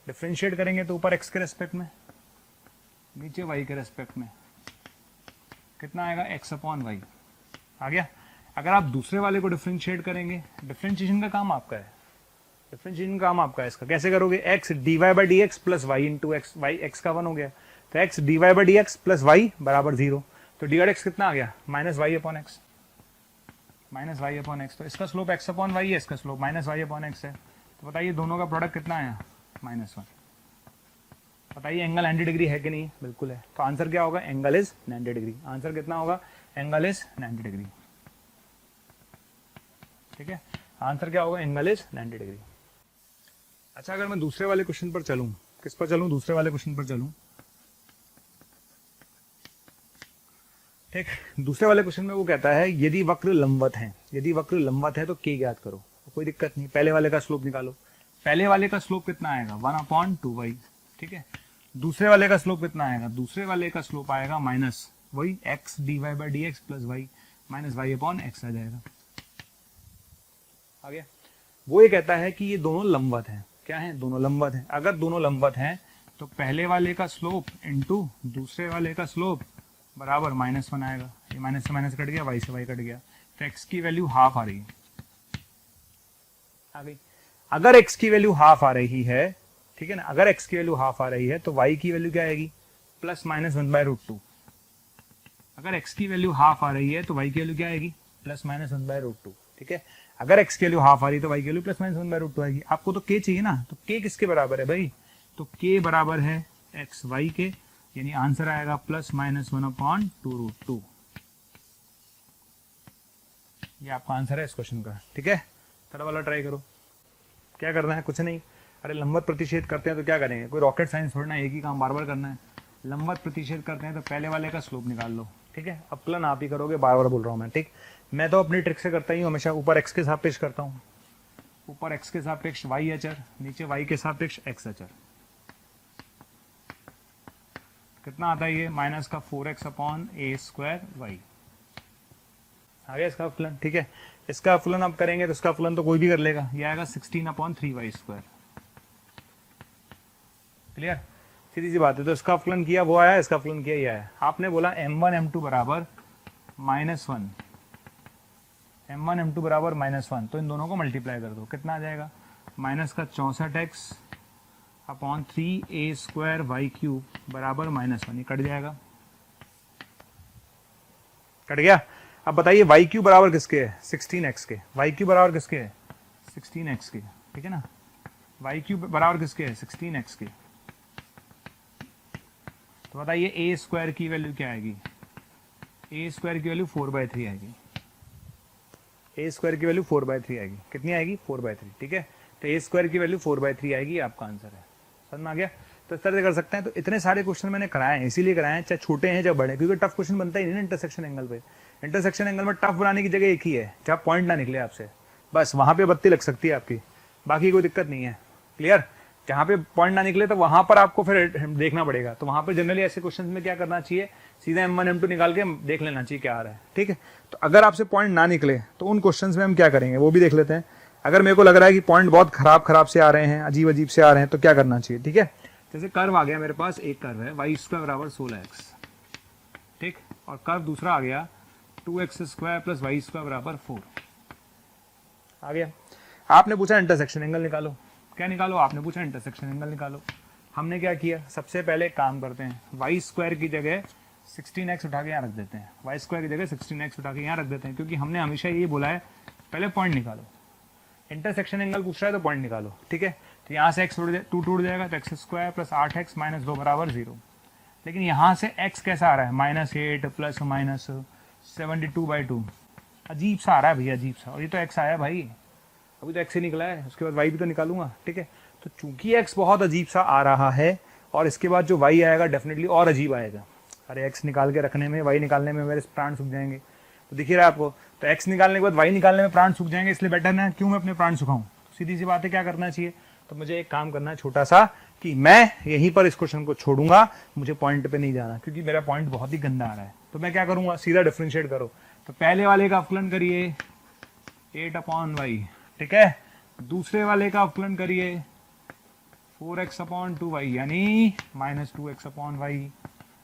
डिफरेंशिएट करेंगे तो ऊपर x के रेस्पेक्ट में, नीचे y के रेस्पेक्ट में कितना आएगा? x upon Y. आ गया? अगर आप दूसरे वाले को डिफरेंशिएट करेंगे, डिफरेंशिएशन का काम आपका है, डिफरेंशिएशन का काम आपका है। इसका कैसे करोगे? x dy by d x plus y into x, y x का 1 हो गया, तो x dy by d x plus y बराबर 0। तो डी एक्स कितना आ गया? Minus y upon x, minus y upon x. तो इसका स्लोप x अपॉन वाई है, इसका slope minus y upon x है। तो बताइए दोनों का प्रोडक्ट कितना आया? -1। बताइए एंगल 90 डिग्री है कि नहीं? बिल्कुल है। तो आंसर क्या होगा? Angle is 90 degree. आंसर कितना होगा? Angle is 90 degree. ठीक है, आंसर क्या होगा? Angle is 90 degree. अच्छा, अगर मैं दूसरे वाले क्वेश्चन पर चलूं, किस पर चलूं? दूसरे वाले क्वेश्चन पर चलूं। ठीक, दूसरे वाले क्वेश्चन में वो कहता है यदि वक्र लंबवत है, यदि वक्र लंबवत है तो k ज्ञात करो। कोई दिक्कत नहीं, पहले वाले का स्लोप निकालो। पहले वाले का स्लोप कितना आएगा? 1/2y। ठीक है, दूसरे वाले का स्लोप कितना आएगा? दूसरे वाले का स्लोप आएगा माइनस वही x dy by d x plus y minus y upon x आ जाएगा। आ गया? वो ये कहता है कि ये दोनों लंबवत हैं। क्या है? दोनों लंबवत हैं। अगर दोनों लंबवत हैं तो पहले वाले का स्लोप इंटू दूसरे वाले का स्लोप बराबर -1 आएगा। ये माइनस से माइनस कट गया, वाई से वाई कट गया, तो x की वैल्यू हाफ आ रही है। आ गई? अगर x की वैल्यू हाफ आ रही है, ठीक है ना, अगर x की वैल्यू हाफ आ रही है तो y की वैल्यू क्या आएगी? +-1/√2। अगर x की वैल्यू हाफ आ रही है तो y की वैल्यू क्या आएगी? +-1/√2। ठीक है, अगर x की वैल्यू हाफ आ रही है तो y की वैल्यू +-1/√2 आएगी। आपको तो k चाहिए ना, तो k किसके बराबर है भाई? तो k बराबर है x y के, यानी आंसर आएगा +-1/2√2। ये आपका आंसर है इस क्वेश्चन का। ठीक है, थोड़ा वाला ट्राई करो। क्या करना है? कुछ नहीं। अरे लंबवत प्रतिच्छेद करते हैं तो क्या करेंगे? कोई रॉकेट साइंस थोड़ा ना, एक ही काम बार बार करना है। लंबवत प्रतिच्छेद करते हैं तो पहले वाले का स्लोप निकाल लो। ठीक है, अवकलन आप ही करोगे, बार बार बोल रहा हूँ मैं। ठीक, मैं तो अपनी ट्रिक से करता ही हूँ हमेशा। ऊपर x के सापेक्ष करता हूँ, ऊपर x के सापेक्ष y अचर, नीचे y के सापेक्ष x अचर। कितना आता है ये? माइनस का 4x upon a square Y. आ गया इसका अवकलन। ठीक है, इसका अवकलन आप करेंगे तो इसका अवकलन तो कोई भी कर लेगा, ये आएगा 16/3y²। क्लियर? सीधी सी बात है। तो इसका अवकलन किया वो आया, इसका अवकलन किया ये आया। आपने बोला m1 m2 बराबर -1, m1 m2 बराबर -1, तो इन दोनों को मल्टीप्लाई कर दो। कितना आ जाएगा? माइनस का 64x अपॉन 3a² y³ बराबर -1। ये कट जाएगा, कट गया। अब बताइए y³ बराबर किसके है? 16x के। y³ बराबर किसके है? 16x के। ठीक है ना, y³ बराबर किसके है? 16x के। तो बताइए a² की वैल्यू क्या आएगी? a² की वैल्यू 4/3 आएगी। a² की वैल्यू 4/3 आएगी। कितनी आएगी? 4/3। ठीक है, तो a² की वैल्यू 4/3 आएगी, आपका आंसर है। समझ में आ गया? तो इस तरह से कर सकते हैं। तो इतने सारे क्वेश्चन मैंने कराए हैं, इसीलिए कराए हैं, चाहे छोटे हैं चाहे बड़े, क्योंकि टफ क्वेश्चन बनता ही नहीं ना इंटरसेक्शन एंगल पे। इंटरसेक्शन एंगल में टफ बनाने की जगह एक ही है, जहाँ पॉइंट ना निकले आपसे, बस वहां पे बत्ती लग सकती है आपकी, बाकी कोई दिक्कत नहीं है। क्लियर? जहाँ पे पॉइंट ना निकले तो वहां पर आपको फिर देखना पड़ेगा। तो वहां पर जनरली ऐसे क्वेश्चन में क्या करना चाहिए? सीधा m1 m2 निकाल के देख लेना चाहिए क्या आ रहा है। ठीक है, तो अगर आपसे पॉइंट ना निकले तो उन क्वेश्चन में हम क्या करेंगे वो भी देख लेते हैं। अगर मेरे को लग रहा है कि पॉइंट बहुत खराब से आ रहे हैं, अजीब अजीब से आ रहे हैं, तो क्या करना चाहिए? ठीक है, जैसे कर्व आ गया मेरे पास, एक कर्व है y² बराबर 16x। ठीक, और कर्व दूसरा आ गया 2x² प्लस y² बराबर 4। आ गया। आपने पूछा इंटरसेक्शन एंगल निकालो। क्या निकालो? आपने पूछा इंटरसेक्शन एंगल निकालो। हमने क्या किया? सबसे पहले एक काम करते हैं, y² की जगह 16x उठा के यहाँ रख देते हैं। y² की जगह 16x उठा के यहाँ रख देते हैं, क्योंकि हमने हमेशा ये बोला है पहले पॉइंट निकालो। इंटरसेक्शन एंगल पूछ रहा है तो पॉइंट निकालो, ठीक है। तो यहाँ से x टूट जाएगा, तो x² प्लस 8x माइनस 2 बराबर 0। लेकिन यहाँ से x कैसा आ रहा है? -8 प्लस माइनस 72/2। अजीब सा आ रहा है भैया, अजीब सा। और ये तो x आया भाई, अभी तो x ही निकला है, उसके बाद y भी तो निकालूंगा, ठीक है। तो चूंकि x बहुत अजीब सा आ रहा है और इसके बाद जो y आएगा डेफिनेटली और अजीब आएगा। अरे x निकाल के रखने में, y निकालने में मेरे प्राण सूख जाएंगे। तो दिख ही रहा है आपको। तो x निकालने के बाद y निकालने में प्राण सूख जाएंगे, इसलिए बेटर ना क्यों मैं अपने प्राण सुखाऊं। तो सीधी सी बात है, क्या करना चाहिए? तो मुझे एक काम करना है छोटा सा, कि मैं यहीं पर इस क्वेश्चन को छोड़ूंगा, मुझे पॉइंट पे नहीं जाना, क्योंकि मेरा पॉइंट बहुत ही गंदा आ रहा है। तो मैं क्या करूंगा? सीधा डिफरेंशिएट करो। तो पहले वाले का अवकलन करिए 8/y, ठीक है। दूसरे वाले का अवकलन करिए 4x/2y, यानी -2x/y।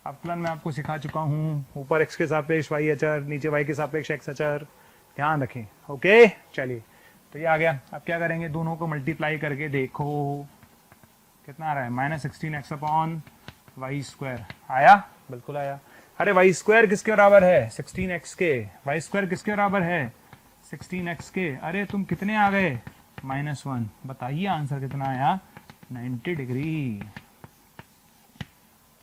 अवकलन मैं आपको सिखा चुका हूँ, ऊपर x के सापेक्ष y अचर, नीचे y के सापेक्ष x अचर, ध्यान रखें। ओके, चलिए, तो ये आ गया। अब क्या करेंगे? दोनों को मल्टीप्लाई करके देखो कितना आ रहा है। -16x/y²। आया? बिल्कुल आया। अरे y² किसके बराबर है? 16x के। y² किसके बराबर है? 16x के। अरे तुम कितने आ गए? -1। बताइए आंसर कितना आया? 90 डिग्री।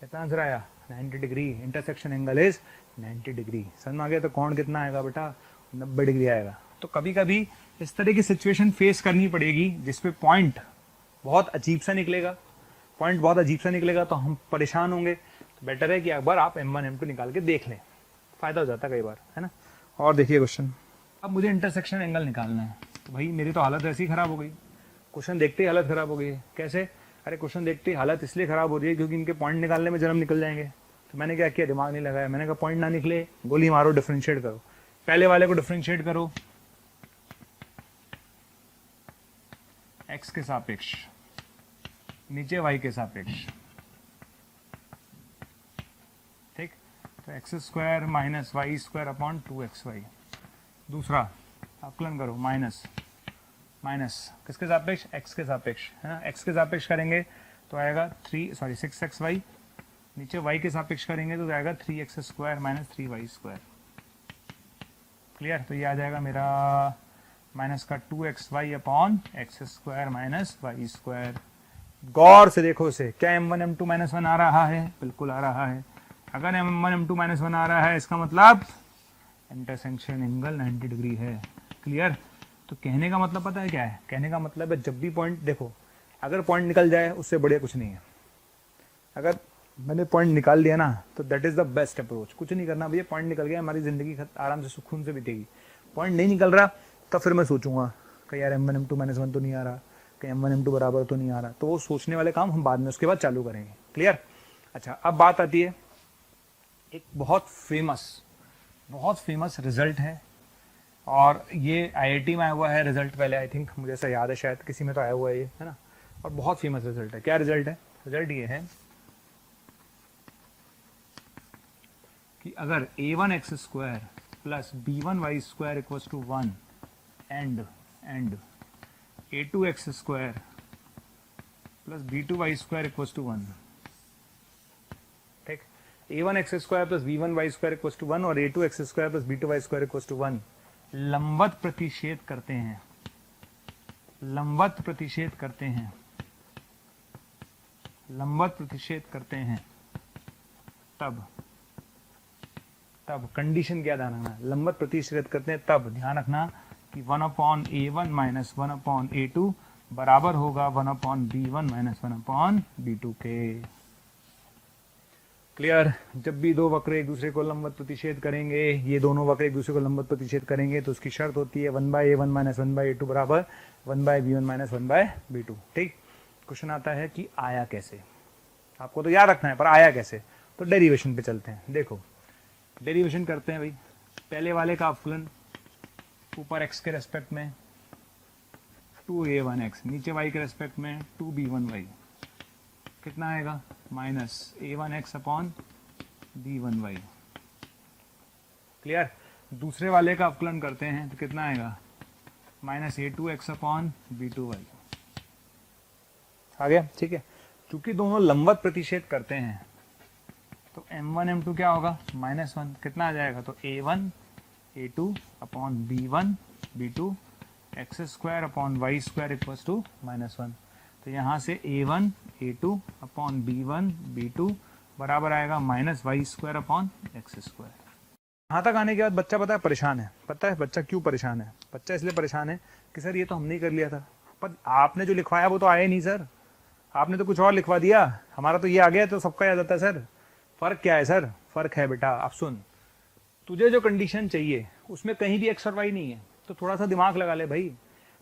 कितना आंसर आया? 90 degree. Intersection angle is 90 degree. समझ में आ गया? तो कोण कितना आएगा बेटा? 90 डिग्री आएगा। तो कभी कभी इस तरह की सिचुएशन फेस करनी पड़ेगी जिसपे पॉइंट बहुत अजीब सा निकलेगा। पॉइंट बहुत अजीब सा निकलेगा तो हम परेशान होंगे। तो बेटर है कि एक बार आप M1 M2 निकाल के देख लें, फायदा हो जाता है कई बार, है ना। और देखिए क्वेश्चन, अब मुझे इंटरसेक्शन एंगल निकालना है। तो भाई मेरी तो हालत ऐसी खराब हो गई, क्वेश्चन देखते ही हालत खराब हो गई है। कैसे? अरे क्वेश्चन देखते ही हालत इसलिए खराब हो रही है क्योंकि इनके पॉइंट निकालने में जन्म निकल जाएंगे। तो मैंने क्या किया? दिमाग नहीं लगाया। मैंने कहा पॉइंट ना निकले, गोली मारो, डिफरेंशिएट करो। पहले वाले को डिफरेंशिएट करो x के सापेक्ष, नीचे y के सापेक्ष, ठीक। तो x² माइनस y²/2xy। दूसरा अवकलन करो, माइनस किसके सापेक्ष? x के सापेक्ष, है ना। x के सापेक्ष करेंगे तो आएगा 6xy। नीचे y के सापेक्ष करेंगे तो आएगा 3x² माइनस 3y²। क्लियर? तो ये आ जाएगा मेरा माइनस का 2xy/x² माइनस y²। गौर से देखो इसे, क्या M1 M2 -1 आ रहा है? बिल्कुल आ रहा है। अगर M1 M2 -1 आ रहा है, इसका मतलब इंटरसेक्शन एंगल 90 डिग्री है। क्लियर? तो कहने का मतलब पता है क्या है? कहने का मतलब है जब भी पॉइंट देखो, अगर पॉइंट निकल जाए उससे बढ़िया कुछ नहीं है। अगर मैंने पॉइंट निकाल लिया ना तो that is the best approach. कुछ नहीं करना भैया, पॉइंट निकल गया, हमारी जिंदगी आराम से सुकून से बीतेगी। पॉइंट नहीं निकल रहा तब फिर मैं सोचूंगा कि यार M1 M2 -1 तो नहीं आ रहा, कि M1 M2 बराबर तो नहीं आ रहा। तो वो सोचने वाले काम हम बाद में उसके बाद चालू करेंगे। क्लियर? अच्छा, अब बात आती है एक बहुत फेमस रिजल्ट है, और ये IIT में आया हुआ है रिजल्ट पहले, आई थिंक, मुझे ऐसा याद है, शायद किसी में तो आया हुआ है ये, है ना। और बहुत फेमस रिजल्ट है। क्या रिजल्ट है? रिजल्ट ये है कि अगर a1x² plus b1y² equals to 1 and a2x² plus b2y² equals to 1, ठीक। a1x² plus b1y² equals to 1 और a2x² plus b2y² equals to 1 लंबवत प्रतिच्छेद करते हैं, लंबवत प्रतिच्छेद करते हैं, तब कंडीशन क्या ध्यान रखना? लंबवत प्रतिच्छेद करते हैं तब ध्यान रखना कि 1/a1 माइनस 1/a2 बराबर होगा 1/b1 माइनस 1/b2 के। क्लियर? जब भी दो वक्र एक दूसरे को लंबवत प्रतिच्छेद करेंगे, ये दोनों वक्र एक दूसरे को लंबवत प्रतिच्छेद करेंगे, तो उसकी शर्त होती है 1/a1 माइनस 1/a2 बराबर 1/b1 माइनस 1/b2। ठीक। क्वेश्चन आता है कि आया कैसे? आपको तो याद रखना है, पर आया कैसे? तो डेरिवेशन पे चलते हैं। देखो, डेरिवेशन करते हैं भाई। पहले वाले का अवकलन ऊपर x के रेस्पेक्ट में 2a1x, नीचे y के रेस्पेक्ट में 2b1y, कितना आएगा? Minus a1x upon b1y। Clear? दूसरे वाले का अवकलन करते हैं तो कितना आएगा, -a2x अपॉन b2y आ गया। ठीक है, क्योंकि दोनों लंबवत प्रतिच्छेद करते हैं तो m1 m2 क्या होगा, -1, कितना आ जाएगा, तो a1 a2 upon b1 b2 x² upon y² equals to -1। तो यहाँ से a1 a2 upon b1 b2 बराबर आएगा -y² अपॉन x²। यहाँ तक आने के बाद बच्चा पता है परेशान है। पता है बच्चा क्यों परेशान है? बच्चा इसलिए परेशान है कि सर ये तो हमने ही कर लिया था, पर आपने जो लिखवाया वो तो आया ही नहीं सर, आपने तो कुछ और लिखवा दिया, हमारा तो ये आ गया तो सबका याद आता है सर। फर्क क्या है सर? फर्क है बेटा, आप सुन, तुझे जो कंडीशन चाहिए उसमें कहीं भी एक्स और वाई नहीं है, तो थोड़ा सा दिमाग लगा ले भाई।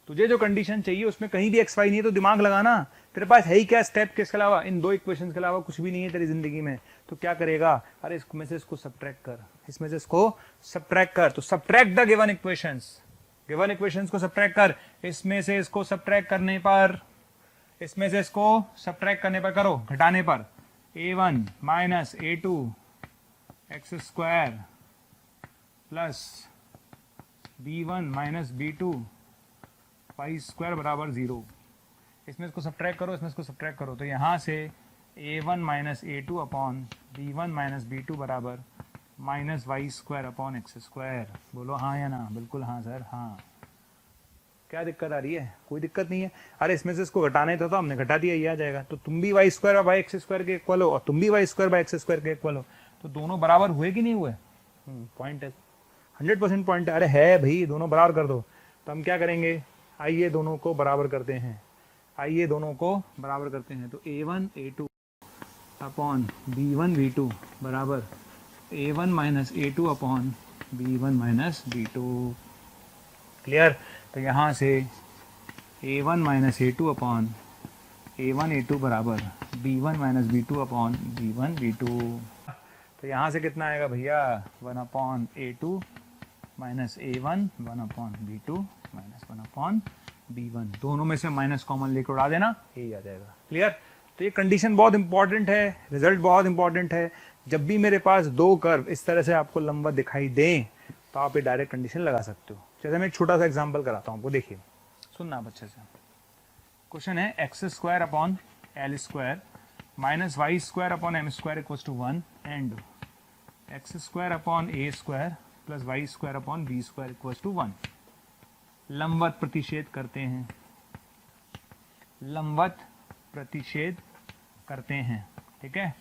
तुझे जो कंडीशन चाहिए उसमें कहीं भी एक्स वाई नहीं है तो दिमाग लगाना। तेरे पास है ही क्या स्टेप के अलावा, इन दो इक्वेशन के अलावा कुछ भी नहीं है तेरी जिंदगी में, तो क्या करेगा, अरे इसमें से इसको सब्ट्रैक्ट कर, इसमें से इसको सब्ट्रैक्ट कर। तो subtract the given equations, given equations को सब्ट्रैक्ट कर, इसमें से इसको सब्ट्रैक्ट करने पर, इसमें से इसको सब्ट्रैक्ट करने पर करो, घटाने पर, a1 minus a2 x² plus b1 minus b2 y² बराबर 0। इसमें इसको सब्ट्रैक्ट करो, इसमें इसको सब्ट्रैक्ट करो, तो यहाँ से a1 minus a2 upon b1 minus b2 बराबर -y² अपॉन x²। बोलो हाँ या ना? बिल्कुल हाँ सर, हाँ। क्या दिक्कत आ रही है? कोई दिक्कत नहीं है। अरे इसमें से इसको घटाना ही था तो हमने घटा दिया, ये आ जाएगा। तो तुम भी y² बाई x² के इक्वल हो और तुम भी y² बाई x² के इक्वल हो, तो दोनों बराबर हुए कि नहीं हुए? पॉइंट है, 100% पॉइंट है। अरे है भाई, दोनों बराबर कर दो। तो हम क्या करेंगे, आइए दोनों को बराबर करते हैं, आइए दोनों को बराबर करते हैं। तो a1 a2 upon b1 b2 बराबर a1 minus a2 upon b1 minus b2। Clear? तो यहाँ से a1 minus a2 upon a1 a2 बराबर b1 minus b2 upon b1 b2। तो यहाँ से कितना आएगा भैया, 1 upon a2 minus a1, 1 upon b2 minus 1 upon b1। दोनों में से माइनस कॉमन लेकर उड़ा देना, यही आ जाएगा। क्लियर? तो ये कंडीशन बहुत इंपॉर्टेंट है, रिजल्ट बहुत इंपॉर्टेंट है। जब भी मेरे पास दो कर्व इस तरह से आपको लंबा दिखाई दें तो आप ये डायरेक्ट कंडीशन लगा सकते हो। जैसे मैं एक छोटा सा एग्जांपल कराता हूँ आपको, देखिए, सुनना आप अच्छे से। क्वेश्चन है x² upon l² minus y² upon m² equals to 1 and x² upon a² plus y² upon b² equals to 1। लंबवत प्रतिच्छेद करते हैं, लंबवत प्रतिच्छेद करते हैं, ठीक है।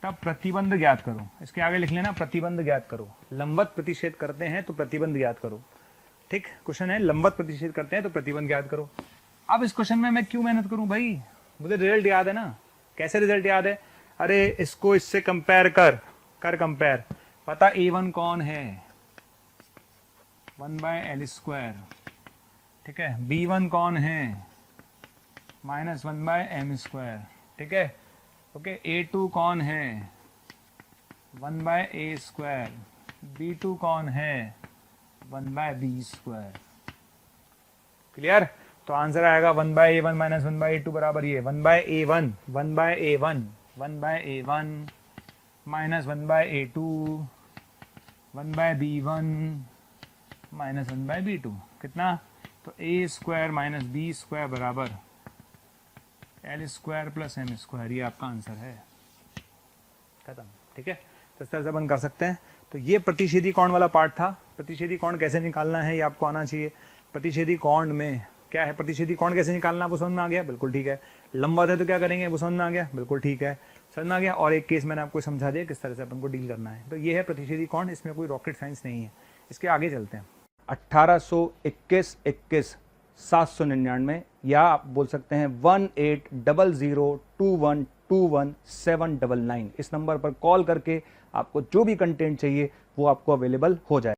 तब प्रतिबंध ज्ञात करो, इसके आगे लिख लेना प्रतिबंध ज्ञात करो। लंबवत प्रतिच्छेद करते हैं तो प्रतिबंध ज्ञात करो, ठीक। क्वेश्चन है लंबवत प्रतिच्छेद करते हैं तो प्रतिबंध ज्ञात करो। अब इस क्वेश्चन में मैं क्यों मेहनत करूं भाई, मुझे रिजल्ट याद है ना। कैसे रिजल्ट याद है? अरे इसको इससे कंपेयर कर कंपेयर। पता a1 कौन है, 1/l², ठीक है। b1 कौन है, -1/m², ठीक है। ओके, a2 कौन है, 1/a², b2 कौन है, 1/b²। क्लियर? तो आंसर आएगा 1/a1 माइनस 1/a2 बराबर ये 1/a1 minus 1/a2 1/b1 minus 1/b2। कितना? तो a² माइनस b² बराबर l² प्लस m²। ये आपका आंसर है, खत्म, ठीक है। तो इस तरह से अपन कर सकते हैं। तो ये प्रतिच्छेदी कोण वाला पार्ट था। प्रतिच्छेदी कोण कैसे निकालना है ये आपको आना चाहिए। प्रतिच्छेदी कोण में क्या है, प्रतिच्छेदी कोण कैसे निकालना वो समझ में आ गया, बिल्कुल ठीक है। लंबवत है तो क्या करेंगे वो समझ में आ गया, बिल्कुल ठीक है, समझ में आ गया। और एक केस मैंने आपको समझा दिया किस तरह से अपन को डील करना है। तो ये है प्रतिच्छेदी कोण, इसमें कोई रॉकेट साइंस नहीं है। इसके आगे चलते हैं। 1821 799 या आप बोल सकते हैं 180021217999। इस नंबर पर कॉल करके आपको जो भी कंटेंट चाहिए वो आपको अवेलेबल हो जाए।